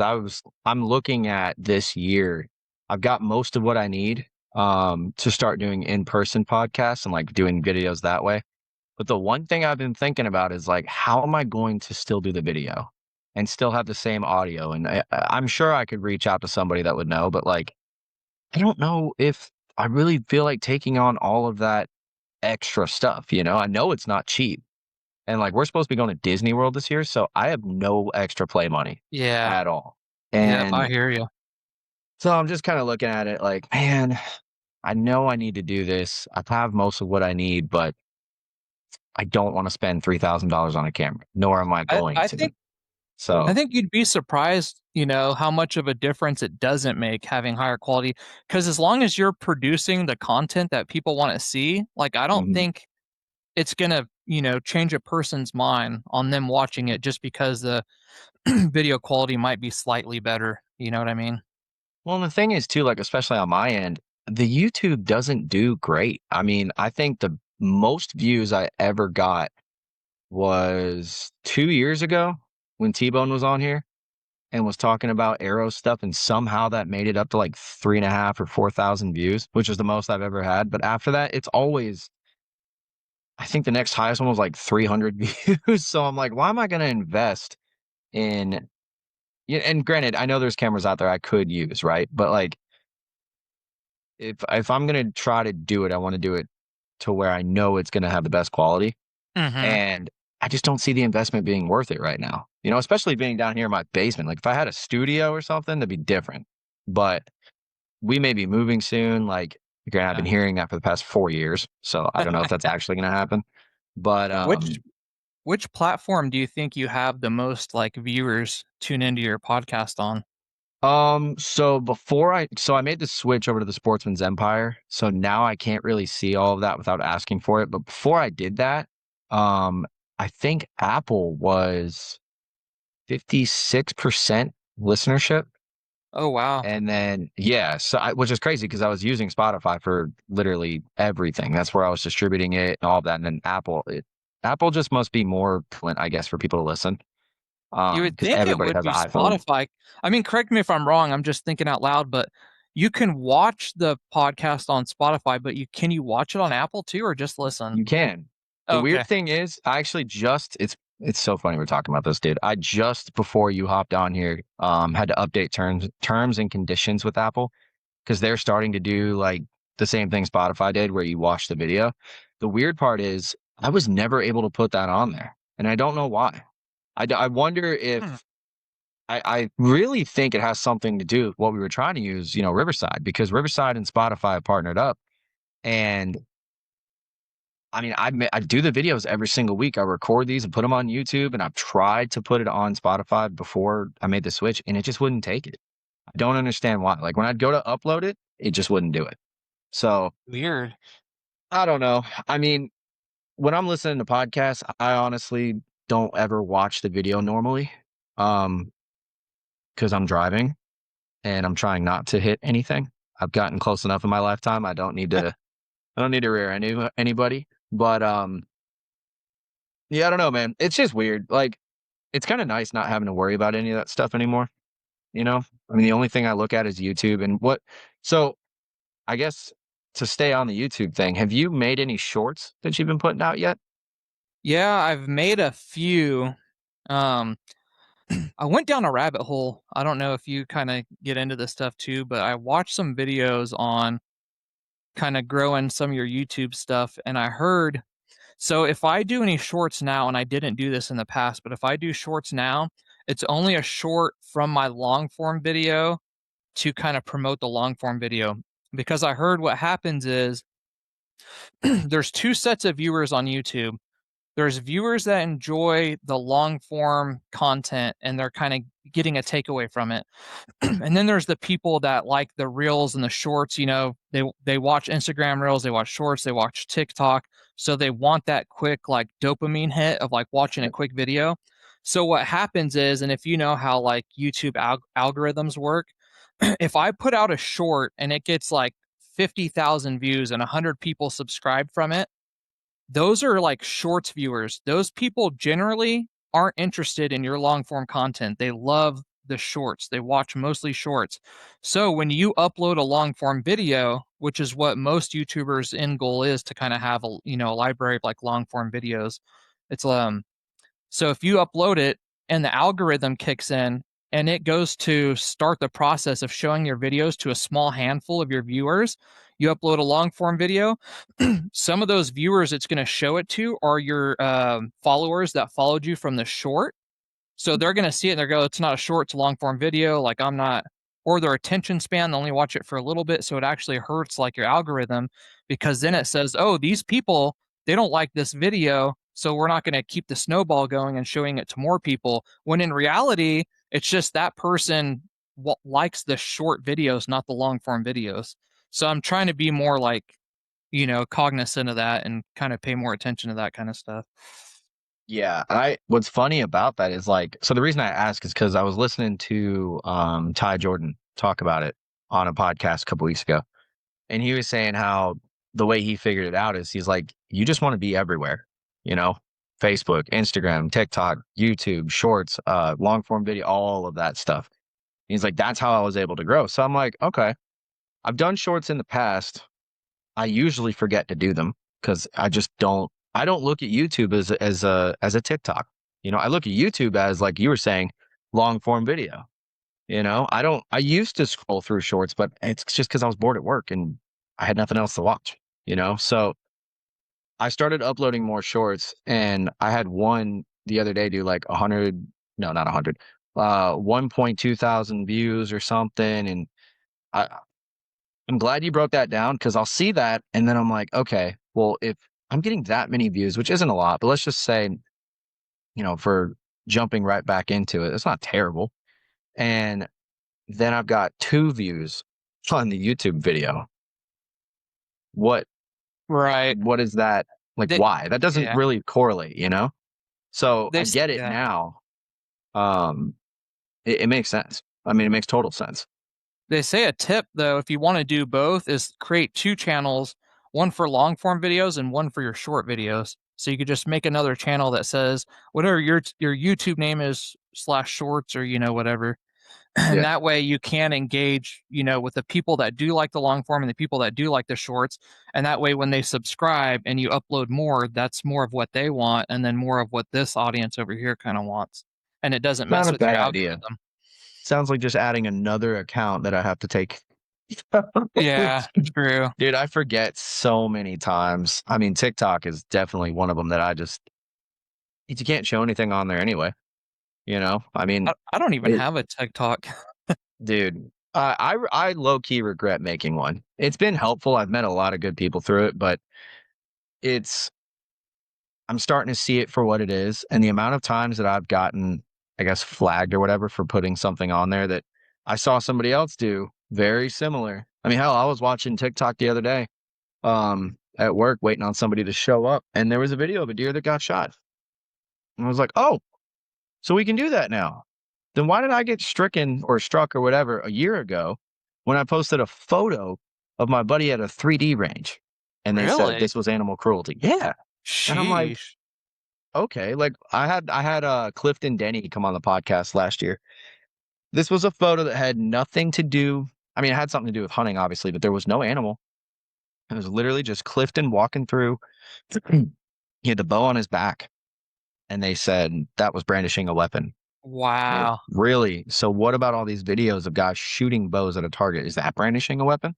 I'm looking at this year. I've got most of what I need to start doing in-person podcasts and like doing videos that way. But the one thing I've been thinking about is like, how am I going to still do the video and still have the same audio? And I'm sure I could reach out to somebody that would know, but like, I don't know if I really feel like taking on all of that extra stuff. I know it's not cheap. And like, we're supposed to be going to Disney World this year. So I have no extra play money Yeah. at all. Yep, I And hear you. so I'm just kind of looking at it like, man, I know I need to do this. I have most of what I need, but I don't want to spend $3,000 on a camera, nor am I I, going I to. think I So, think you'd be surprised, how much of a difference it doesn't make having higher quality. Because as long as you're producing the content that people want to see, like I don't mhm. think it's gonna, change a person's mind on them watching it just because the video quality might be slightly better. You know what I mean? Well, and the thing is too, like, especially on my end, the YouTube doesn't do great. I mean, I think the most views I ever got was 2 years ago when T-Bone was on here and was talking about arrow stuff, and somehow that made it up to like 3.5 or 4,000 views, which is the most I've ever had. But after that, it's always, I think the next highest one was like 300 views. So I'm like, why am I going to invest in, yeah, and granted, I know there's cameras out there I could use, right? But like, if I'm gonna try to do it, I want to do it to where I know it's gonna have the best quality, Mm-hmm. and I just don't see the investment being worth it right now. Especially being down here in my basement. Like if I had a studio or something, that'd be different. But we may be moving soon. Like again, I've been Yeah. hearing that for the past 4 years, so I don't know if that's actually gonna happen. But Which which platform do you think you have the most like viewers tune into your podcast on? so I made the switch over to the Sportsman's Empire. So now I can't really see all of that without asking for it. But before I did that, um, I think Apple was 56% listenership. Oh wow. And then, yeah, which is crazy because I was using Spotify for literally everything. That's where I was distributing it and all of that. And then Apple just must be more prevalent, I guess, for people to listen. You would Because think it everybody would has an be iPhone. Spotify. I mean, correct me if I'm wrong. I'm just thinking out loud, but you can watch the podcast on Spotify, but can you watch it on Apple too, or just listen? You can. The weird Okay. thing is, I actually it's so funny we're talking about this, dude. I just before you hopped on here, had to update terms and conditions with Apple because they're starting to do like the same thing Spotify did, where you watch the video. The weird part is, I was never able to put that on there, and I don't know why. I wonder if Hmm. I really think it has something to do with what we were trying to use, Riverside, because Riverside and Spotify have partnered up, and I mean, I do the videos every single week. I record these and put them on YouTube, and I've tried to put it on Spotify before I made the switch, and it just wouldn't take it. I don't understand why. Like when I'd go to upload it, it just wouldn't do it. So Weird. I don't know. I mean, when I'm listening to podcasts, I honestly don't ever watch the video normally, um, because I'm driving and I'm trying not to hit anything. I've gotten close enough in my lifetime. I don't need to. I don't need to rear anybody. But yeah, I don't know, man. It's just weird. Like, it's kinda nice not having to worry about any of that stuff anymore, you know? I mean, the only thing I look at is YouTube and so, I guess to stay on the YouTube thing, have you made any shorts that you've been putting out yet? Yeah, I've made a few. Um, I went down a rabbit hole. I don't know if you kind of get into this stuff too, but I watched some videos on kind of growing some of your YouTube stuff, and I heard so if I do any shorts now, and I didn't do this in the past, but if I do shorts now, it's only a short from my long form video to kind of promote the long form video. Because I heard what happens is there's two sets of viewers on YouTube. There's viewers that enjoy the long form content and they're kind of getting a takeaway from it. And then there's the people that like the reels and the shorts, they watch Instagram reels, they watch shorts, they watch TikTok, so they want that quick like dopamine hit of like watching a Yep. quick video. So what happens is, and if you know how like YouTube algorithms work, if I put out a short and it gets like 50,000 views and 100 people subscribe from it, those are like shorts viewers. Those people generally aren't interested in your long form content. They love the shorts. They watch mostly shorts. So when you upload a long form video which is what most YouTubers' end goal is, to kind of have a library of like long form videos. It's so if you upload it and the algorithm kicks in and it goes to start the process of showing your videos to a small handful of your viewers, you upload a long form video. Some of those viewers it's going to show it to are your followers that followed you from the short. So they're going to see it and they're go, it's not a short, it's a long form video. Like I'm not, or their attention span, they only watch it for a little bit. So it actually hurts like your algorithm, because then it says, oh, these people, they don't like this video. So we're not going to keep the snowball going and showing it to more people. When in reality, it's just that person likes the short videos, not the long form videos. So I'm trying to be more like, cognizant of that and kind of pay more attention to that kind of stuff. Yeah, what's funny about that is like, so the reason I ask is because I was listening to Ty Jordan talk about it on a podcast a couple weeks ago, and he was saying how the way he figured it out is he's like, you just want to be everywhere, Facebook, Instagram, TikTok, YouTube, Shorts, long form video, all of that stuff. He's like, that's how I was able to grow. So I'm like, okay, I've done Shorts in the past. I usually forget to do them because I don't look at YouTube as a TikTok. I look at YouTube as, like you were saying, long form video. I used to scroll through Shorts, but it's just because I was bored at work and I had nothing else to watch, so I started uploading more Shorts, and I had one the other day do like 100, no, not 100, 1.2 thousand views or something. And I'm glad you broke that down, because I'll see that and then I'm like, okay, well, if I'm getting that many views, which isn't a lot, but let's just say, for jumping right back into it, it's not terrible. And then I've got 2 views on the YouTube video. What Right. is that? Like, why? That doesn't really correlate, So I get it now. It makes sense. I mean, it makes total sense. They say a tip, though, if you want to do both, is create 2 channels, one for long form videos and one for your short videos. So you could just make another channel that says whatever your YouTube name is /shorts or whatever. And that way you can engage, with the people that do like the long form and the people that do like the shorts. And that way when they subscribe and you upload more, that's more of what they want, and then more of what this audience over here kind of wants. And it doesn't mess with your algorithm. Sounds like just adding another account that I have to take. Yeah, true. Dude, I forget so many times. I mean, TikTok is definitely one of them that you can't show anything on there anyway. I mean, I don't even have a TikTok. Dude, I low key regret making one. It's been helpful. I've met a lot of good people through it, but I'm starting to see it for what it is. And the amount of times that I've gotten, I guess, flagged or whatever for putting something on there that I saw somebody else do very similar. I mean, hell, I was watching TikTok the other day at work waiting on somebody to show up, and there was a video of a deer that got shot. And I was like, oh, so we can do that now. Then why did I get stricken or struck or whatever a year ago when I posted a photo of my buddy at a 3D range? And they said this was animal cruelty. Yeah. Sheesh. And I'm like, okay. Like I had Clifton Denny come on the podcast last year. This was a photo that had nothing to do. I mean, it had something to do with hunting, obviously, but there was no animal. It was literally just Clifton walking through. He had the bow on his back. And they said that was brandishing a weapon. Wow. Like, really? So what about all these videos of guys shooting bows at a target? Is that brandishing a weapon?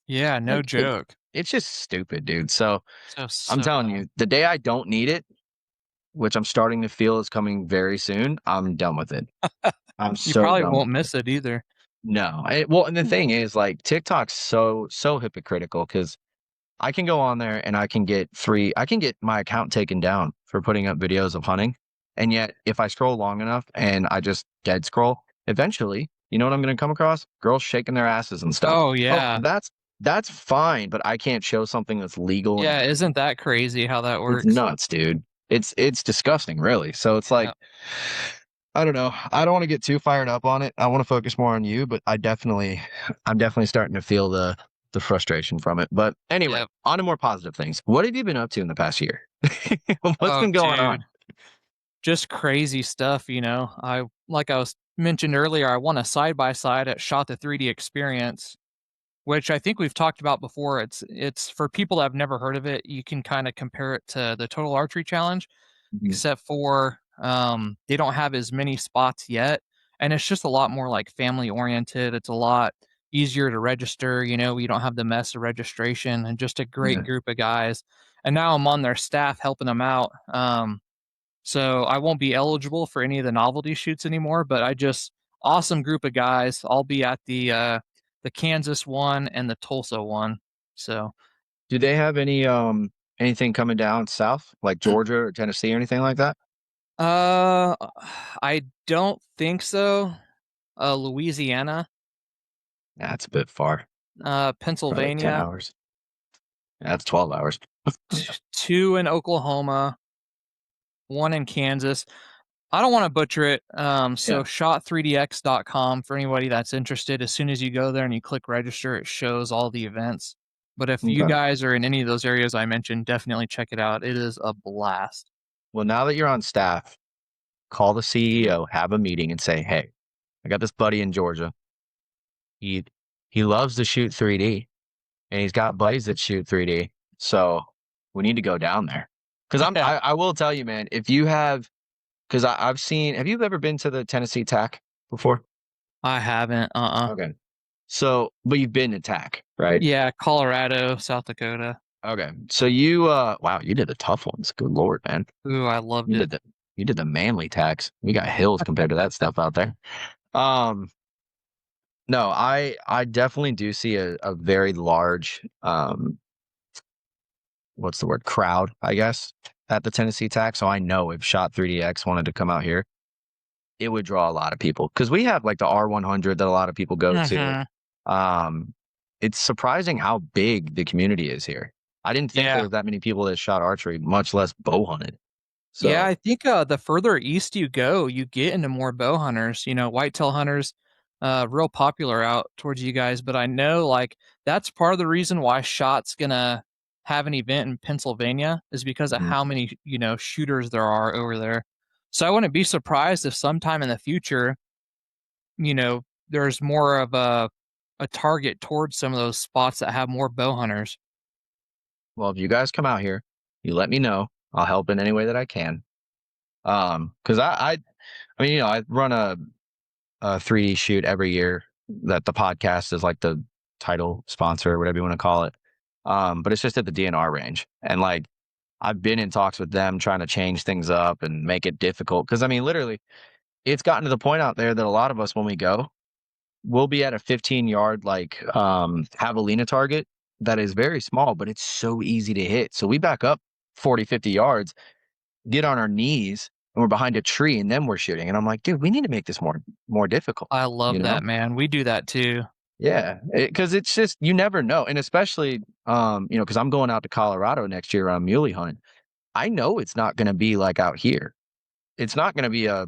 Yeah, no joke. It's just stupid, dude. So I'm telling you, the day I don't need it, which I'm starting to feel is coming very soon, I'm done with it. You probably won't miss it either. No. And the thing is, like, TikTok's so hypocritical, because I can go on there and I can get my account taken down for putting up videos of hunting. And yet, if I scroll long enough and I just dead scroll, eventually, you know what I'm going to come across? Girls shaking their asses and stuff. Oh, yeah. That's fine, but I can't show something that's legal. Yeah, isn't that crazy how that works? It's nuts, dude. It's disgusting, really. So it's like, I don't know. I don't want to get too fired up on it. I want to focus more on you, but I'm definitely starting to feel the frustration from it. But anyway, on to more positive things. What have you been up to in the past year? What's been going on? Just crazy stuff, like I was mentioned earlier, I won a side-by-side at Shot the 3D Experience. which I think we've talked about before. It's for people that have never heard of it. You can kind of compare it to the Total Archery Challenge, except for they don't have as many spots yet, and it's just a lot more like family oriented. It's a lot easier to register. You know, you don't have the mess of registration, and just a great group of guys. And now I'm on their staff helping them out. So I won't be eligible for any of the novelty shoots anymore, but I just awesome group of guys. I'll be at the Kansas one and the Tulsa one. So Do they have anything coming down south, like Georgia or Tennessee or anything like that? I don't think so. Louisiana, That's a bit far. Probably like 10 Pennsylvania, hours. That's 12 hours. two in Oklahoma, one in Kansas. I don't want to butcher it. So shot3dx.com for anybody that's interested. As soon as you go there and you click register, it shows all the events. But if you guys are in any of those areas I mentioned, definitely check it out. It is a blast. Well, now that you're on staff, call the CEO, have a meeting, and say, "Hey, I got this buddy in Georgia. He loves to shoot 3D, and he's got buddies that shoot 3D. So we need to go down there." Because I will tell you, man, if you have, because I've seen. Have you ever been to the Tennessee TAC before? I haven't. Okay. So, but you've been to TAC, right? Yeah, Colorado, South Dakota. Okay. So you, wow, you did the tough ones. Good Lord, man. Ooh, I loved You it. did the manly tax. We got hills compared to that stuff out there. No, I definitely do see a very large, what's the word? Crowd, I guess, at the Tennessee TAC. So I know if Shot 3DX wanted to come out here, it would draw a lot of people because we have like the R100 that a lot of people go to. It's surprising how big the community is here. I didn't think there was that many people that shot archery, much less bow hunted. So, yeah, I think the further east you go, you get into more bow hunters. You know, whitetail hunters, real popular out towards you guys. But I know like that's part of the reason why Shot's gonna have an event in Pennsylvania is because of how many shooters there are over there. So I wouldn't be surprised if sometime in the future, there's more of a target towards some of those spots that have more bow hunters. well, if you guys come out here, you let me know. I'll help in any way that I can. Because I mean, I run a 3D shoot every year that the podcast is like the title sponsor or whatever you want to call it. But it's just at the DNR range, and like I've been in talks with them trying to change things up and make it difficult. Because I mean, literally, it's gotten to the point out there that a lot of us, when we go, we'll be at a 15-yard like javelina target that is very small, but it's so easy to hit. So we back up 40, 50 yards, get on our knees, and we're behind a tree, and then we're shooting. And I'm like, dude, we need to make this more difficult. I love that, man. We do that too. Yeah, because it's just you never know, and especially because I'm going out to Colorado next year on muley hunt. I know it's not going to be like out here. It's not going to be a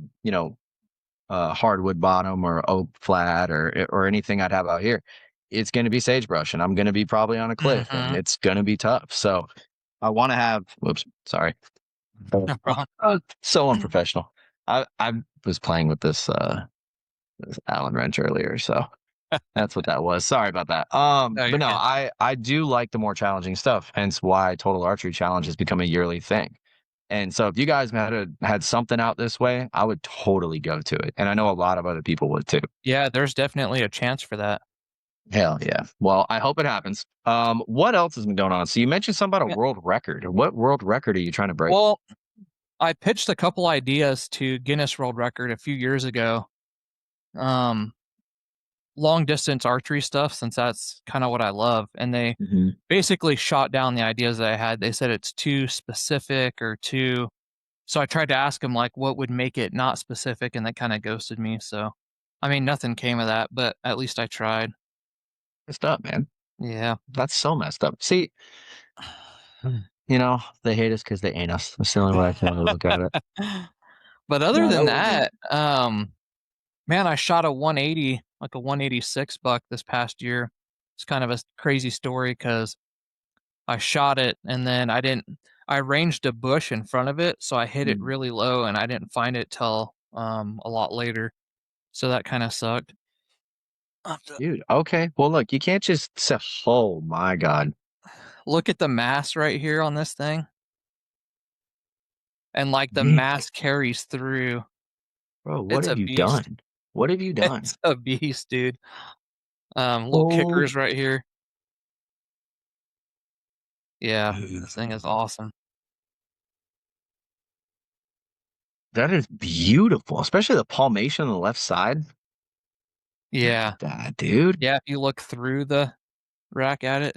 hardwood bottom or oak flat or anything I'd have out here. It's going to be sagebrush, and I'm going to be probably on a cliff, and it's going to be tough. So I want to have. Whoops, sorry. No problem. So unprofessional. I was playing with this Allen wrench earlier, so that's what that was. Sorry about that. But no, I do like the more challenging stuff. Hence why Total Archery Challenge has become a yearly thing. And so if you guys had something out this way, I would totally go to it. And I know a lot of other people would too. Yeah, there's definitely a chance for that. Hell yeah. Well, I hope it happens. What else has been going on? So you mentioned something about a world record. What world record are you trying to break? Well, I pitched a couple ideas to Guinness World Record a few years ago. Long distance archery stuff, since that's kind of what I love. And they basically shot down the ideas that I had. They said it's too specific or too. So I tried to ask them like what would make it not specific, and they kind of ghosted me. So, I mean, nothing came of that, but at least I tried. Messed up, man. Yeah. That's so messed up. See, they hate us because they ain't us. That's the only way I can look at it. But other than that, man, I shot a 180, like a 186 buck this past year. It's kind of a crazy story because I shot it and then I ranged a bush in front of it, so I hit it really low and I didn't find it till a lot later. So that kind of sucked. Dude, okay. Well, look, you can't just say, oh my God. Look at the mass right here on this thing. And like the Nick, mass carries through. bro, what It's a have you beast. done? What have you done? It's a beast, dude. Little Oh, kickers right here. Yeah, this thing is awesome. that is beautiful, especially the palmation on the left side. Yeah. That, dude. Yeah, if you look through the rack at it.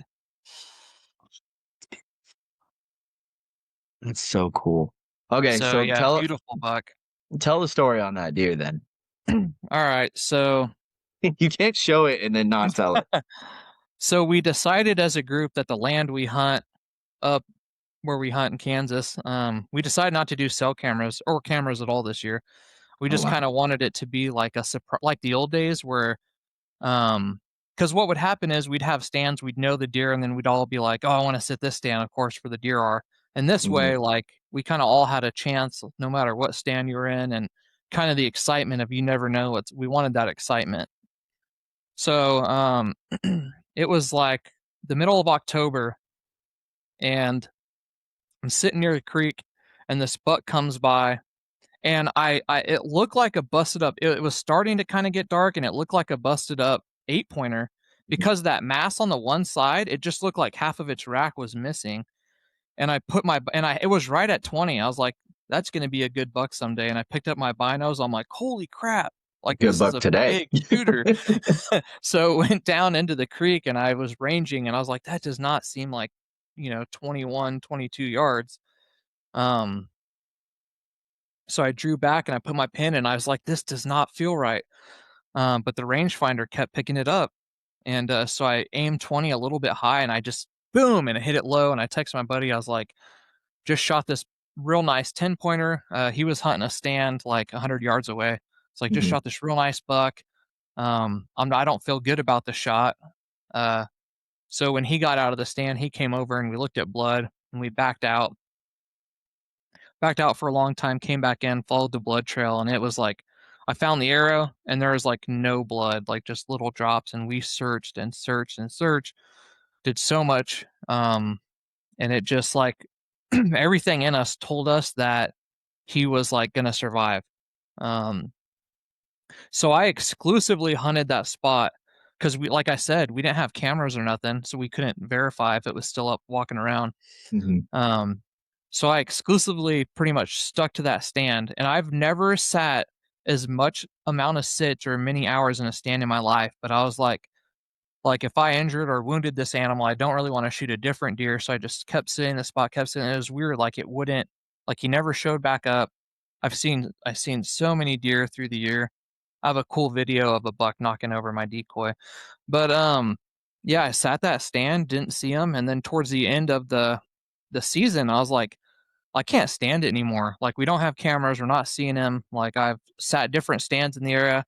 That's so cool. Okay, So so yeah, beautiful buck. tell the story on that deer then. All right, so You can't show it and then not tell it. so we decided as a group that the land we hunt up where we hunt in Kansas, we decided not to do cell cameras or cameras at all this year. We Oh just wow. kind of wanted it to be like a like the old days where because what would happen is we'd have stands, we'd know the deer, and then we'd all be like, oh, I want to sit this stand, of course, for the deer are. And this Mhm. way, like we kind of all had a chance no matter what stand you were in, and kind of the excitement of you never know what's we wanted that excitement. So it was like the middle of October, and I'm sitting near the creek, and this buck comes by, and I it looked like a busted up. It was starting to kind of get dark, and it looked like a busted up 8-pointer because that mass on the one side, it just looked like half of its rack was missing. And I put my it was right at 20. I was like, that's going to be a good buck someday. And I picked up my binos. I'm like, holy crap! Like Good this is buck a today. big shooter. So it went down into the creek, and I was ranging, and I was like, that does not seem like 21, 22 yards. So I drew back and I put my pin, and I was like, this does not feel right. But the rangefinder kept picking it up. And so I aimed 20 a little bit high, and I just boom, and it hit it low. And I texted my buddy, I was like, just shot this real nice 10-pointer. He was hunting a stand like 100 yards away. It's like, just Mhm. shot this real nice buck. I don't feel good about the shot. So when he got out of the stand, he came over and we looked at blood, and we backed out for a long time, came back in, followed the blood trail, and it was like I found the arrow and there was like no blood, like just little drops, and we searched and searched and searched, did so much, and it just like everything in us told us that he was like gonna survive. Um, so I exclusively hunted that spot because we, like I said, we didn't have cameras or nothing, so we couldn't verify if it was still up walking around. Mhm. Um, so I exclusively pretty much stuck to that stand, and I've never sat as much amount of sits or many hours in a stand in my life. But I was like if I injured or wounded this animal, I don't really want to shoot a different deer. So I just kept sitting in the spot, kept sitting. It was weird. Like it wouldn't, like he never showed back up. I've seen so many deer through the year. I have a cool video of a buck knocking over my decoy. But yeah, I sat that stand, didn't see him, and then towards the end of the season, I was like, I can't stand it anymore. Like we don't have cameras, we're not seeing him. Like I've sat different stands in the area.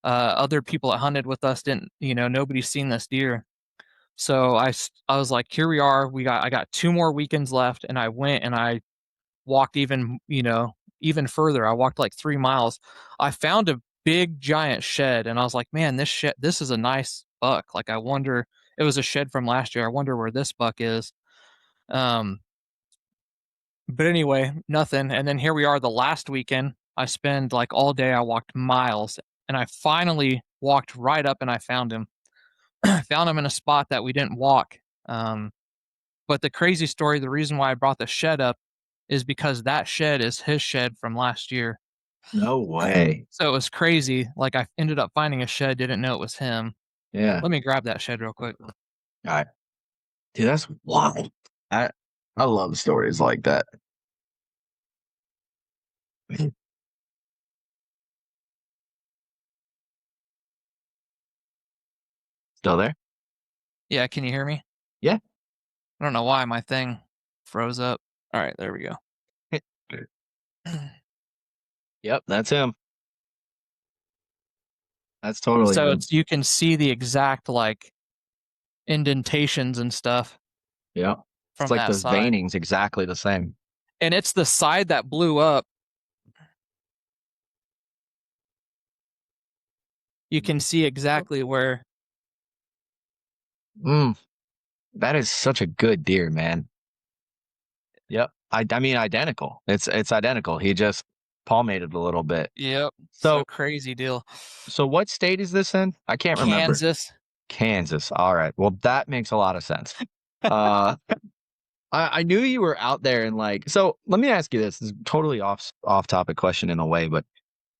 Other people that hunted with us didn't, nobody's seen this deer. So I was like, here we are. I got 2 more weekends left, and I went and I walked even further. I walked like 3 miles. I found a big giant shed, and I was like, man, this is a nice buck. Like I wonder, it was a shed from last year. I wonder where this buck is. Um, but anyway, nothing. And then here we are the last weekend. I spend like all day. I walked miles, and I finally walked right up and I found him. I found him in a spot that we didn't walk. Um, but the crazy story, the reason why I brought the shed up is because that shed is his shed from last year. No way. So it was crazy. Like I ended up finding a shed, didn't know it was him. Yeah. Let me grab that shed real quick. All right. Dude, that's wild. I I love stories like that. Still there? Yeah, can you hear me? Yeah. I don't know why my thing froze up. All right, there we go. Yep, that's him. That's totally So him. it's you can see the exact like indentations and stuff Yeah. It's from like that the side. veining's exactly the same. And it's the side that blew up. You can see exactly where. That is such a good deer, man. Yep. I mean, identical. It's identical. He just palmated a little bit. Yep. So So crazy deal. so what state is this in? I can't remember. Kansas. Kansas. All right. Well, that makes a lot of sense. I knew you were out there and like. So let me ask you this. This is totally off topic question in a way, but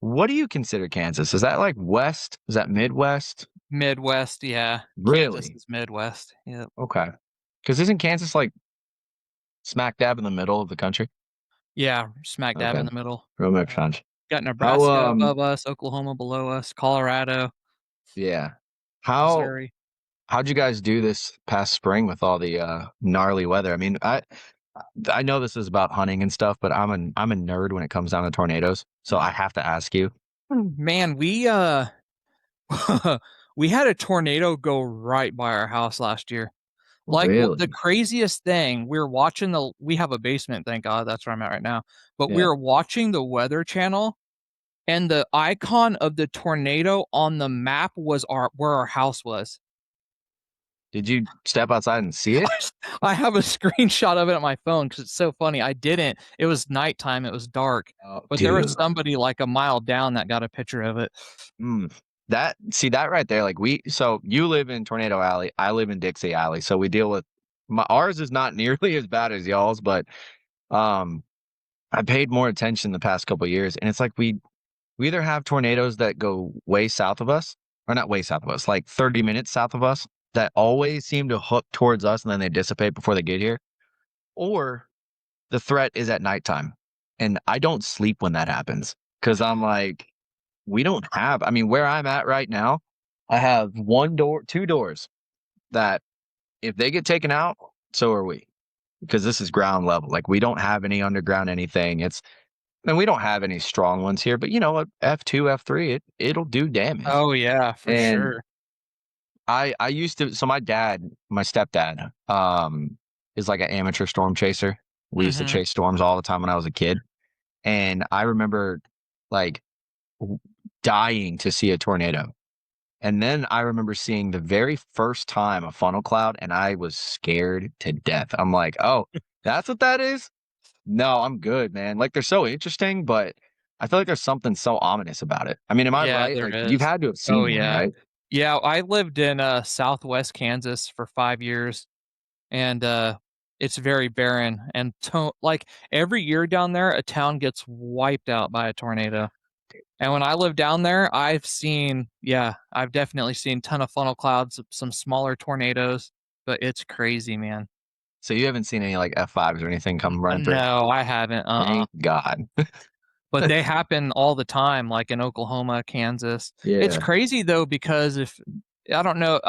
what do you consider Kansas? Is that like West? Is that Midwest? Midwest, yeah. Kansas Really? is Midwest. Yep. Okay. Because isn't Kansas like smack dab in the middle of the country? Yeah, smack dab Okay. in the middle. Real makes sense. Got How Nebraska above us, Oklahoma below us, Colorado, yeah. How Missouri. how'd you guys do this past spring with all the gnarly weather? I mean, I know this is about hunting and stuff, but I'm a nerd when it comes down to tornadoes. So I have to ask you. Man, we we had a tornado go right by our house last year. Like the Really? craziest thing, we have a basement, thank God, that's where I'm at right now. But we Yeah. were watching the Weather Channel, and the icon of the tornado on the map was where our house was. Did you step outside and see it? I have a screenshot of it on my phone because it's so funny. I didn't. It was nighttime. It was dark. Oh, But there was dude. somebody like a mile down that got a picture of it. That right there, like so you live in Tornado Alley, I live in Dixie Alley, so we deal with ours is not nearly as bad as y'all's, but um I paid more attention the past couple of years, and it's like we either have tornadoes that go way south of us, or not way south of us, like 30 minutes south of us, that always seem to hook towards us and then they dissipate before they get here, or the threat is at nighttime. And I don't sleep when that happens because I'm like, we don't have, I mean, where I'm at right now, I have two doors that if they get taken out, so are we. Because this is ground level. Like we don't have any underground anything. And we don't have any strong ones here, but you know what? F2, F3, it'll do damage. Oh yeah, for And sure. I used to, so my stepdad, is like an amateur storm chaser. We used to chase storms all the time when I was a kid. And I remember like dying to see a tornado. And then I remember seeing the very first time a funnel cloud, and I was scared to death. I'm like, oh, that's what that is? No, I'm good, man. Like, they're so interesting, but I feel like there's something so ominous about it. I mean, am I Yeah, right? there Like, you've is. had to have Oh seen one, yeah. right? Yeah, I lived in Southwest Kansas for 5 years, and it's very barren and like every year down there a town gets wiped out by a tornado. And when I lived down there, I've definitely seen ton of funnel clouds, some smaller tornadoes, but it's crazy, man. So you haven't seen any like F5s or anything come running through? No, I haven't. Thank God. But they happen all the time, like in Oklahoma, Kansas. It's Yeah. crazy though, because I don't know,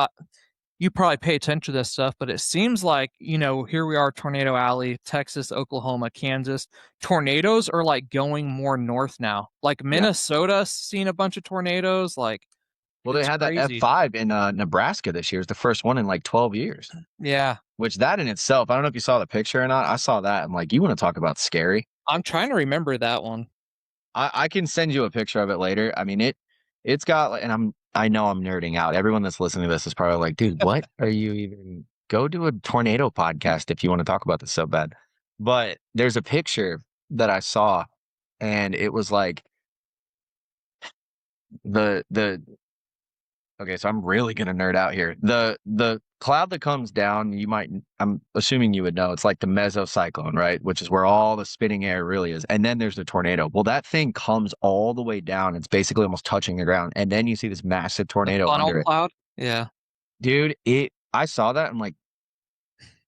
you probably pay attention to this stuff, but it seems like, here we are, Tornado Alley, Texas, Oklahoma, Kansas. Tornadoes are like going more north now. Like Yeah. Minnesota's seen a bunch of tornadoes. Like, Well, they it's had that crazy. F5 in Nebraska this year. It's the first one in like 12 years. Yeah. Which that in itself, I don't know if you saw the picture or not. I saw that. I'm like, you want to talk about scary? I'm trying to remember that one. I can send you a picture of it later. I mean, it's got, and I know I'm nerding out. Everyone that's listening to this is probably like, dude, what are you even? Go do a tornado podcast if you want to talk about this so bad. But there's a picture that I saw, and it was like the okay, so I'm really gonna nerd out here. The cloud that comes down, I'm assuming you would know, it's like the mesocyclone, right? Which is where all the spinning air really is. And then there's the tornado. Well, that thing comes all the way down. It's basically almost touching the ground. And then you see this massive The tornado funnel under it. cloud? Yeah. Dude, I saw that. I'm like,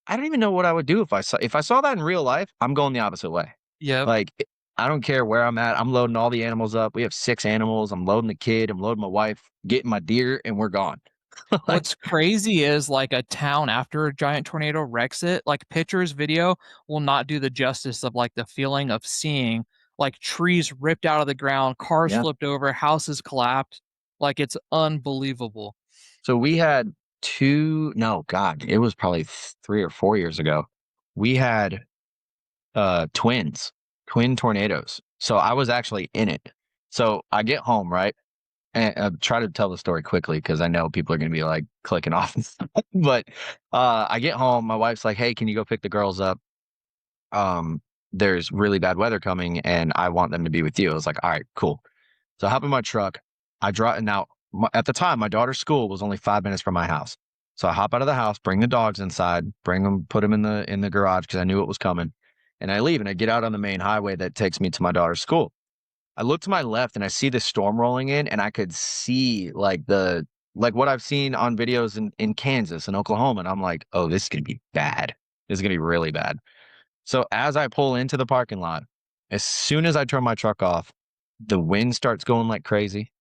I don't even know what I would do if I saw that in real life. I'm going the opposite way. Yep. Like, I don't care where I'm at. I'm loading all the animals up. We have 6 animals. I'm loading the kid. I'm loading my wife, getting my deer, and we're gone. What's crazy is like a town after a giant tornado wrecks it, like pictures, video will not do the justice of like the feeling of seeing like trees ripped out of the ground, cars Yeah. flipped over, houses collapsed. Like it's unbelievable. So we had no, God, it was probably 3 or 4 years ago. We had twin tornadoes. So I was actually in it. So I get home, right? and try to tell the story quickly because I know people are going to be like clicking off. But I get home. My wife's like, "Hey, can you go pick the girls up? There's really bad weather coming, and I want them to be with you." I was like, "All right, cool." So I hop in my truck. I draw. Now, at the time, my daughter's school was only 5 minutes from my house. So I hop out of the house, bring the dogs inside, bring them, put them in the garage because I knew it was coming, and I leave and I get out on the main highway that takes me to my daughter's school. I look to my left and I see the storm rolling in, and I could see like what I've seen on videos in Kansas and Oklahoma, and I'm like, oh, this is gonna be bad. This is gonna be really bad. So as I pull into the parking lot, as soon as I turn my truck off, the wind starts going like crazy.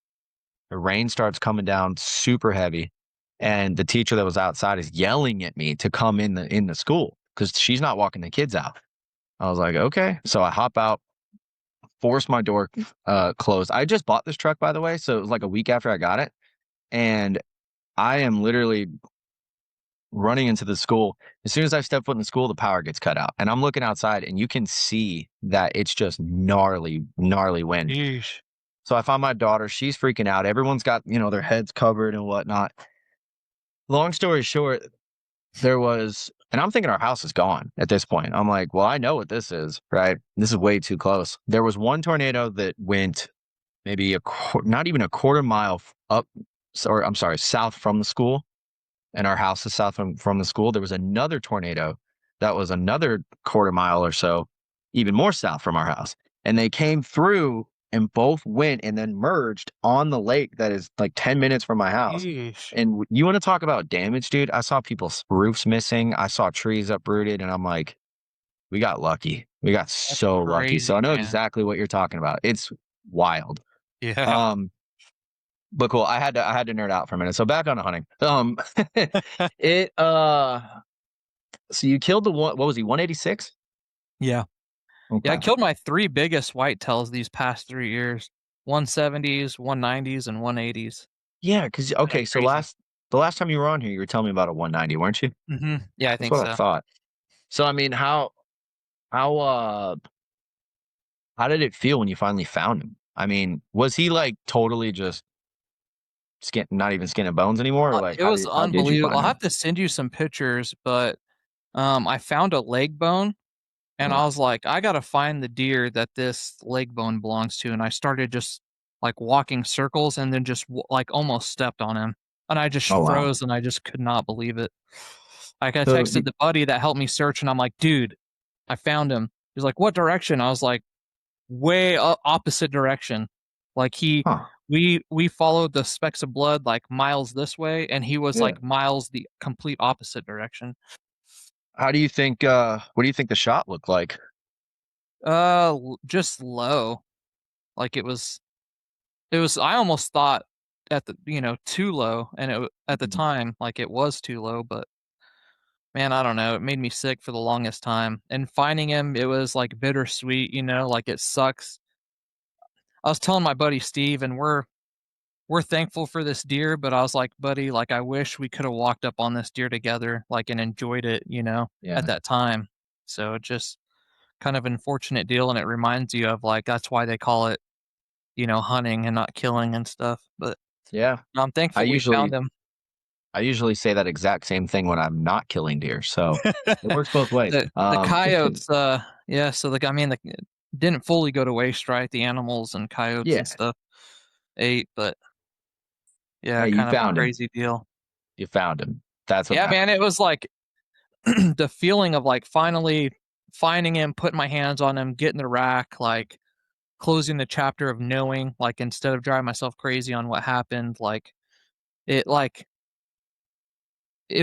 The rain starts coming down super heavy, and the teacher that was outside is yelling at me to come in the school because she's not walking the kids out. I was like, okay. So I hop out, force my door closed. I just bought this truck, by the way, so it was like a week after I got it, and I am literally running into the school. As soon as I step foot in the school, the power gets cut out, and I'm looking outside, and you can see that it's just gnarly, gnarly wind. Yeesh. So I find my daughter. She's freaking out. Everyone's got their heads covered and whatnot. Long story short, there was, and I'm thinking our house is gone at this point. I'm like, well, I know what this is, right? This is way too close. There was one tornado that went maybe not even a quarter mile up, or I'm sorry, south from the school, and our house is south from the school. There was another tornado that was another quarter mile or so, even more south from our house, and they came through and both went and then merged on the lake that is like 10 minutes from my house. Yeesh. And you want to talk about damage, dude? I saw people's roofs missing. I saw trees uprooted, and I'm like, we got lucky. We got so lucky. So Crazy, I know man. exactly what you're talking about. It's wild. Yeah. But cool. I had to nerd out for a minute. So back on to hunting. It so you killed the one, what was he, 186? Yeah. Yeah, I Okay. killed my 3 biggest whitetails these past 3 years. 170s, 190s, and 180s. Yeah, because Yeah, okay, so crazy. the last time you were on here, you were telling me about a 190, weren't you? Yeah, I That's think what I so. thought. So I mean, how how did it feel when you finally found him? I mean, was he like totally just not even skin and bones anymore, or like It was how did you unbelievable. find I'll have him? to send you some pictures, but, I found a leg bone, and I Ugh. was like, "I gotta find the deer that this leg bone belongs to," and I started just, like, walking circles and then just like, almost stepped on him, and I just Oh wow. froze, and I just could not believe it. Like, I So texted the buddy that helped me search, and I'm like, "Dude, I found him." He's like, "What direction?" I was like, "Way opposite direction." Like, huh. we followed the specks of blood, like, miles this way, and he was, Yeah. like, miles the complete opposite direction. How do you think what do you think the shot looked like? Just low. Like, it was I almost thought at the too low, and at the Mhm. time, like, it was too low, but man, I don't know, it made me sick for the longest time, and finding him, it was, like, bittersweet, like, it sucks. I was telling my buddy Steve, and we're thankful for this deer, but I was like, "Buddy, like, I wish we coulda walked up on this deer together, like, and enjoyed it, at Yeah. that time." So, it just kind of unfortunate deal, and it reminds you of, like, that's why they call it, hunting and not killing and stuff, but Yeah. I'm I thankful we found usually him. I usually say that exact same thing when I'm not killing deer. So it works both ways. The coyotes, yeah, so, I mean, didn't fully go to waste, right? The animals and coyotes and Yeah. stuff ate, but yeah, Hey, you kind of a found him. crazy deal. You found him. That's what Yeah, man, matters. it was like the feeling of, like, finally finding him, putting my hands on him, getting the rack, like, closing the chapter of knowing, like, instead of driving myself crazy on what happened, like, it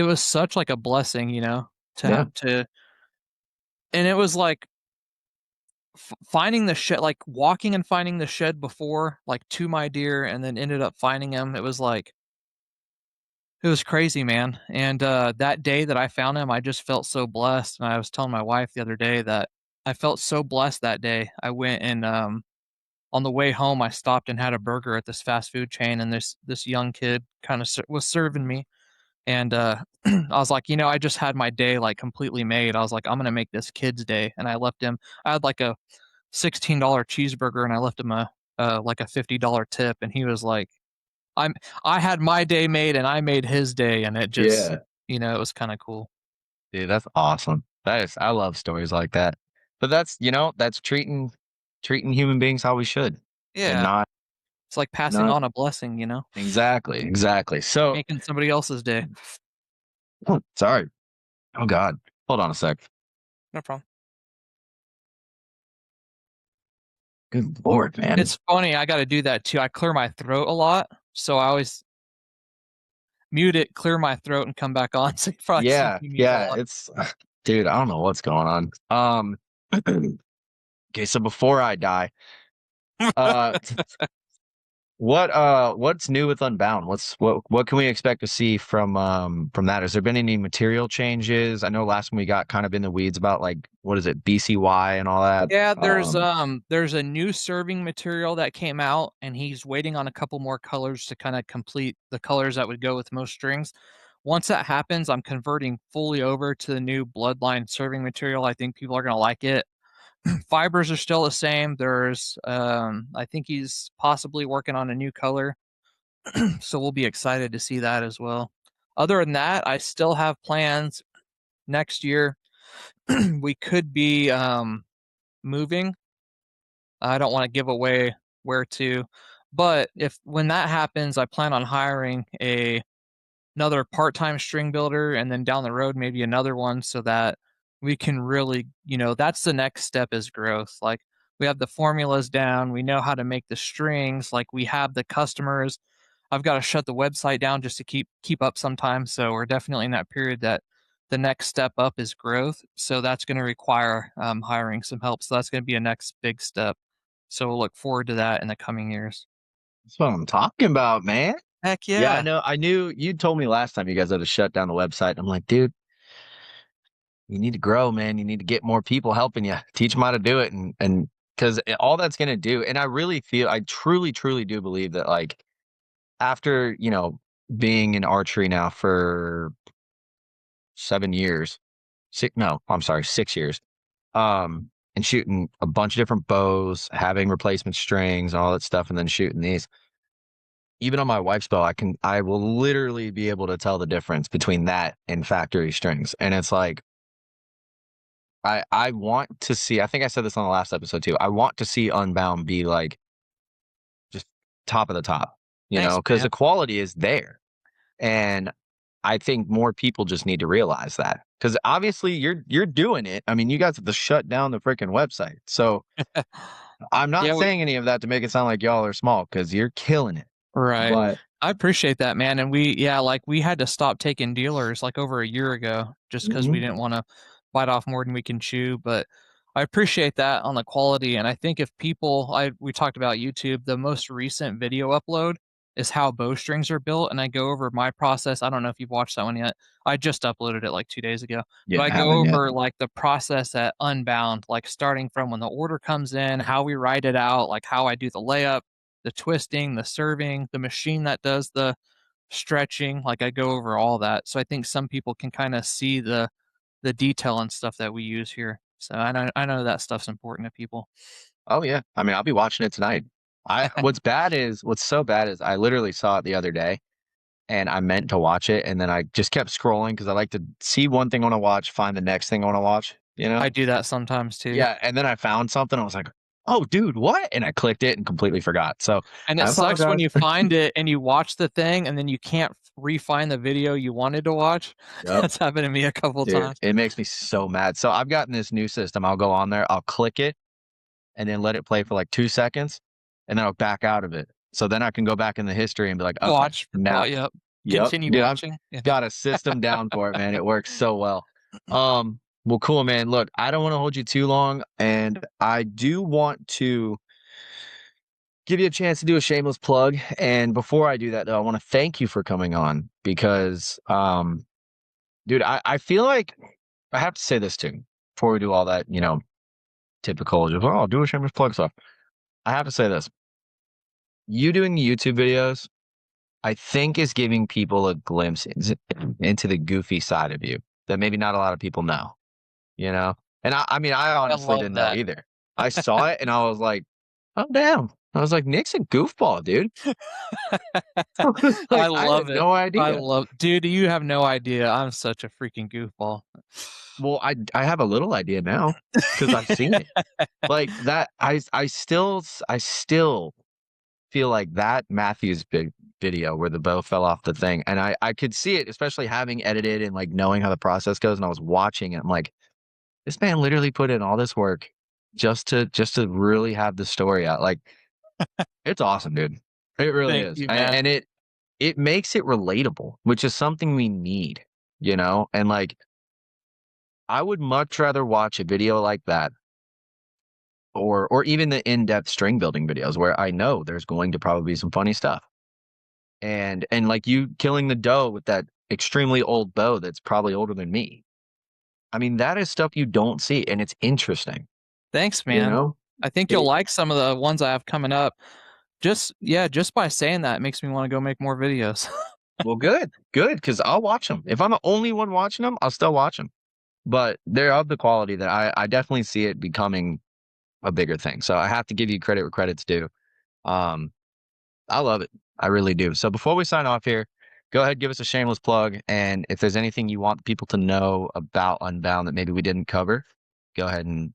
was such, like, a blessing, to Yeah. have to and it was like finding the shed, like, walking and finding the shed before, like, to my deer and then ended up finding him. It was like it was crazy, man, and, that day that I found him, I just felt so blessed, and I was telling my wife the other day that I felt so blessed that day. I went and, on the way home, I stopped and had a burger at this fast food chain, and this young kid kinda was serving me, and, I was like, I just had my day, like, completely made. I was like, "I'm gonna make this kid's day," and I had, like, a $16 cheeseburger, and I left him like, a $50 tip, and he was like I had my day made and I made his day, and it just, it was kind of cool. Dude, that's awesome. I love stories like that. But that's treating human beings how we should, and Yeah. not It's like passing not on a blessing, exactly. So, making somebody else's day. oh, sorry. Oh God, hold on a sec. No problem. Good Lord, man. It's funny. I got to do that too. I clear my throat a lot, so I always mute it, clear my throat, and come back on. So you probably see Yeah, me mute a yeah. lot. It's dude. I don't know what's going on. Okay. So before I die, uh, what's new with Unbound? What can we expect to see from that? Has there been any material changes? I know last time we got kind of in the weeds about like what is it, BCY and all that. Yeah, there's a new serving material that came out, and he's waiting on a couple more colors to kind of complete the colors that would go with most strings. Once that happens, I'm converting fully over to the new Bloodline serving material. I think people are gonna like it. Fibers are still the same. There's I think he's possibly working on a new color. So we'll be excited to see that as well. Other than that, I still have plans next year. We could be moving. I don't want to give away where to, but if when that happens, I plan on hiring another part-time string builder, and then down the road maybe another one, so that we can really, that's the next step, is growth. Like, we have the formulas down, we know how to make the strings, like we have the customers. I've got to shut the website down just to keep up sometimes, so we're definitely in that period that the next step up is growth. So that's going to require hiring some help. So that's going to be a next big step. So we'll look forward to that in the coming years. That's what I'm talking about, man. Heck Yeah, I yeah. know. I knew you told me last time you guys had to shut down the website. I'm like, dude, you need to grow, man. You need to get more people helping you, teach them how to do it, and because all that's gonna do. And I truly do believe that like after being in archery now for 7 years, no, I'm sorry, 6 years, and shooting a bunch of different bows, having replacement strings, all that stuff, and then shooting these. Even on my wife's bow, I will literally be able to tell the difference between that and factory strings. And it's like, I want to see, I think I said this on the last episode too. I want to see Unbound be like just top of the top, Thanks, because man. the quality is there. And I think more people just need to realize that. Because obviously you're doing it. I mean, you guys have to shut down the freaking website. So I'm not Yeah, saying any of that to make it sound like y'all are small, because you're killing it. right. But I appreciate that, man. And we had to stop taking dealers like over a year ago just because we mhm, didn't want to bite off more than we can chew. But I appreciate that on the quality. And I think if we talked about YouTube, the most recent video upload is how bowstrings are built. And I go over my process. I don't know if you've watched that one yet. I just uploaded it like 2 days ago. yeah, But I I go haven't yet. over like the process at Unbound, like starting from when the order comes in, how we write it out, like how I do the layup, the twisting, the serving, the machine that does the stretching. Like, I go over all that. So I think some people can kind of see the detail and stuff that we use here. So I know that stuff's important to people. Oh yeah. I mean, I'll be watching it tonight. What's so bad is I literally saw it the other day and I meant to watch it and then I just kept scrolling because I like to see one thing I want to watch, find the next thing I want to watch, you know? I do that sometimes too. Yeah. And then I found something. I was like, oh dude, what? And I clicked it and completely forgot. So And it I sucks when apologize. you find it and you watch the thing and then you can't re-find the video you wanted to watch. Yep. That's happened to me a couple Dude, times. it makes me so mad. So I've gotten this new system. I'll go on there, I'll click it and then let it play for like 2 seconds and then I'll back out of it. So then I can go back in the history and be like, okay, Watch. Oh, now, yep. yep, Continue dude, I've watching. Yeah. got a system down for it, man. It works so well. Well, cool, man. Look, I don't want to hold you too long, and I do want to give you a chance to do a shameless plug. And before I do that, though, I want to thank you for coming on because, dude, I feel like I have to say this too before we do all that, typical, just, oh, I'll do a shameless plug stuff. I have to say this. You doing YouTube videos, I think is giving people a glimpse into the goofy side of you that maybe not a lot of people know, you know? And I mean, I I honestly love didn't know that. either. I saw it and I was like, oh, damn. I was like, Nick's a goofball, dude. I I love had it. no idea. Dude, you have no idea. I'm such a freaking goofball. Well, I have a little idea now because I've seen it. Like that, I still feel like that Matthews big video where the bow fell off the thing, and I could see it, especially having edited and like knowing how the process goes, and I was watching it. I'm like, this man literally put in all this work just to really have the story out. Like, it's awesome, dude. It really Thank is, you, man. and it makes it relatable, which is something we need, you know. And like, I would much rather watch a video like that or even the in-depth string building videos where I know there's going to probably be some funny stuff. And like you killing the doe with that extremely old bow that's probably older than me. I mean, that is stuff you don't see, and it's interesting. Thanks, You man. know? I think you'll like some of the ones I have coming up. Just by saying that, it makes me want to go make more videos. Well, good, because I'll watch them. If I'm the only one watching them, I'll still watch them. But they're of the quality that I definitely see it becoming a bigger thing. So I have to give you credit where credit's due. Um, I love it. I really do. So before we sign off here, go ahead, give us a shameless plug. And if there's anything you want people to know about Unbound that maybe we didn't cover, go ahead and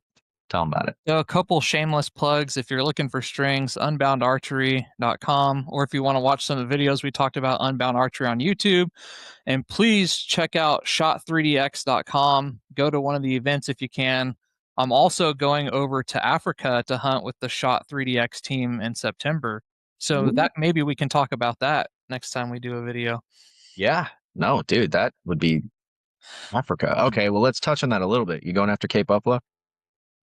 tell them about it. So a couple shameless plugs. If you're looking for strings, unboundarchery.com, or if you want to watch some of the videos we talked about, Unbound Archery on YouTube. And please check out shot3dx.com. Go to one of the events if you can. I'm also going over to Africa to hunt with the Shot 3DX team in September. So that maybe we can talk about that next time we do a video. Yeah. No, dude, that would be Africa. Okay, well, let's touch on that a little bit. You going after Cape Buffalo?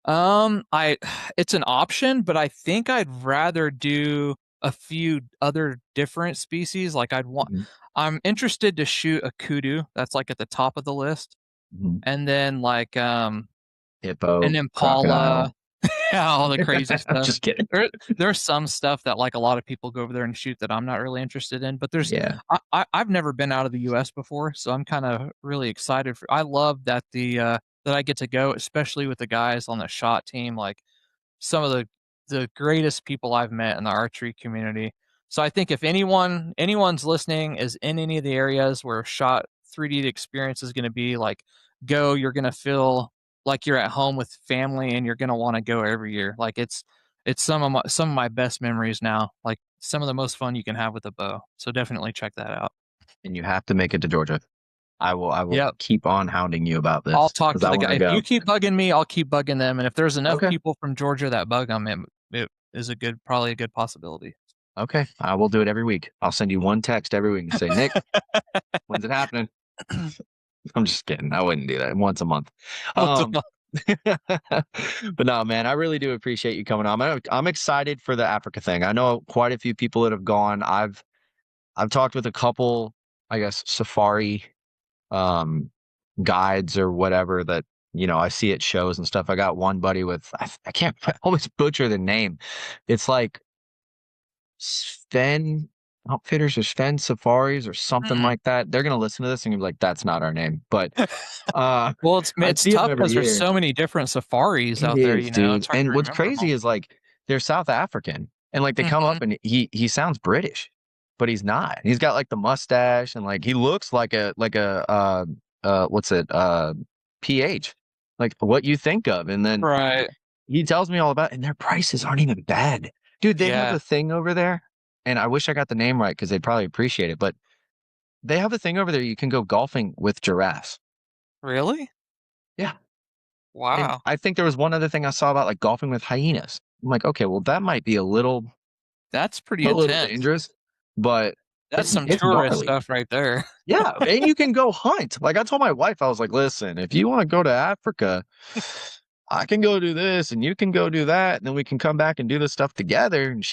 It's an option, but I think I'd rather do a few other different species. Like I'm interested to shoot a kudu. That's like at the top of the list. Mm-hmm. And then like Hippo, an impala, yeah, all the crazy stuff. Just kidding. There's some stuff that like a lot of people go over there and shoot that I'm not really interested in. But I've never been out of the U.S. before, so I'm kind of really excited for. I love that that I get to go, especially with the guys on the shot team. Like some of the greatest people I've met in the archery community. So I think if anyone's listening is in any of the areas where shot 3D experience is going to be, like, go, you're going to feel like you're at home with family and you're going to want to go every year. Like it's some of my best memories now, like some of the most fun you can have with a bow. So definitely check that out. And you have to make it to Georgia. I will keep on hounding you about this. I'll talk to the guy. If you keep bugging me, I'll keep bugging them. And if there's enough people from Georgia that bug them, it is probably a good possibility. Okay. I will do it every week. I'll send you one text every week and say, Nick, when's it happening? I'm just kidding. I wouldn't do that. Once a month. But no, man, I really do appreciate you coming on. I'm excited for the Africa thing. I know quite a few people that have gone. I've talked with a couple, I guess, safari guides or whatever that, I see at shows and stuff. I got one buddy with, I always butcher the name. It's like Sven Outfitters or Sven Safaris or something like that. They're gonna listen to this and be like, "That's not our name." But well, it's tough because there's so many different safaris out there. Dude. And what's crazy is like they're South African, and like they come up and he sounds British, but he's not. He's got like the mustache and like he looks like a what's it PH, like what you think of, and then he tells me all about it, and their prices aren't even bad. Dude, they have a thing over there, and I wish I got the name right because they'd probably appreciate it, but they have a thing over there you can go golfing with giraffes. Really? Yeah. Wow. And I think there was one other thing I saw about like golfing with hyenas. I'm like, okay, well, that might be a little dangerous, but that's some tourist stuff right there. Yeah, and you can go hunt. Like I told my wife, I was like, listen, if you want to go to Africa, I can go do this and you can go do that. And then we can come back and do this stuff together. And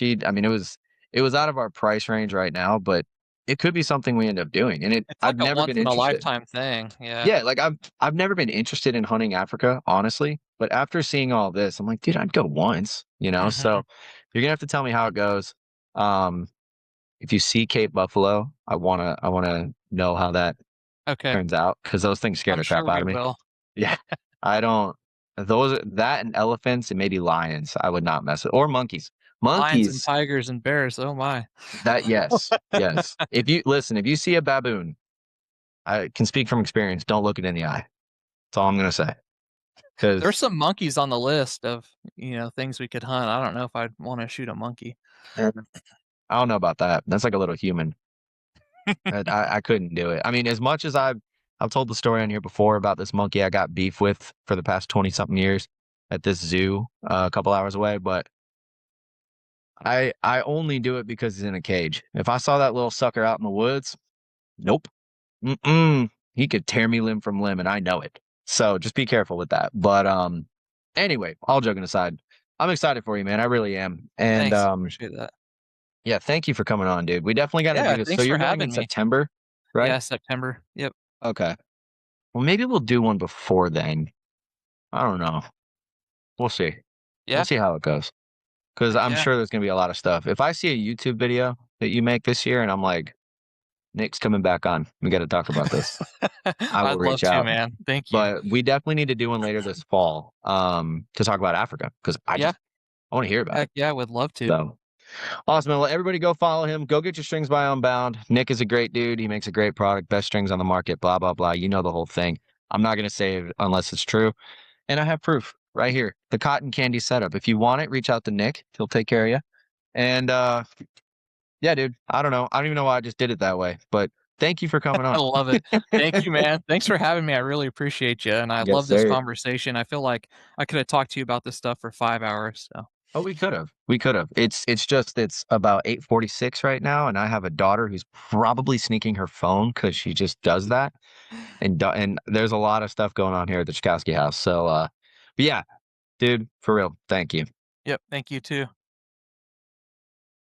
it was out of our price range right now, but it could be something we end up doing. And I've never been interested. A lifetime thing. Yeah. Yeah. Like I've never been interested in hunting Africa, honestly. But after seeing all this, I'm like, dude, I'd go once, so you're going to have to tell me how it goes. If you see Cape Buffalo, I want to know how that turns out. Cause those things scare the crap out of me. Yeah. I don't. That and elephants and maybe lions, I would not mess with, or monkeys. Lions and Monkeys. tigers and bears. Oh my. That yes. If you see a baboon, I can speak from experience. Don't look it in the eye. That's all I'm gonna say. There's Because some monkeys on the list of, things we could hunt. I don't know if I'd want to shoot a monkey. I don't know about that. That's like a little human. I couldn't do it. I mean, as much as I've told the story on here before about this monkey I got beef with for the past 20 something years at this zoo a couple hours away, but I only do it because he's in a cage. If I saw that little sucker out in the woods, nope. He could tear me limb from limb, and I know it. So just be careful with that. But anyway, all joking aside, I'm excited for you, man. I really am. And Thanks. Appreciate that. yeah, thank you for coming on, dude. We definitely got to do this. So Thanks you're for going having in me. September, right? Yeah, September. Yep. Okay. Well, maybe we'll do one before then. I don't know. We'll see. Yeah. We'll see how it goes. Because I'm sure there's going to be a lot of stuff. If I see a YouTube video that you make this year and I'm like, Nick's coming back on, we got to talk about this, I will I'd love reach to, out. man. Thank you. But we definitely need to do one later this fall to talk about Africa because I want to hear about it. Yeah, I would love to. So awesome, man. Well, everybody go follow him. Go get your strings by Unbound. Nick is a great dude. He makes a great product, best strings on the market, blah, blah, blah. You know the whole thing. I'm not going to say it unless it's true. And I have proof right here. The cotton candy setup. If you want it, reach out to Nick. He'll take care of you. And yeah, dude, I don't know. I don't even know why I just did it that way. But thank you for coming on. I love it. Thank you, man. Thanks for having me. I really appreciate you. And I love this conversation. I feel like I could have talked to you about this stuff for 5 hours. So. Oh, we could have. It's about 8:46 right now, and I have a daughter who's probably sneaking her phone because she just does that. And there's a lot of stuff going on here at the Chakowski house. So, but yeah, dude, for real, thank you. Yep. Thank you too.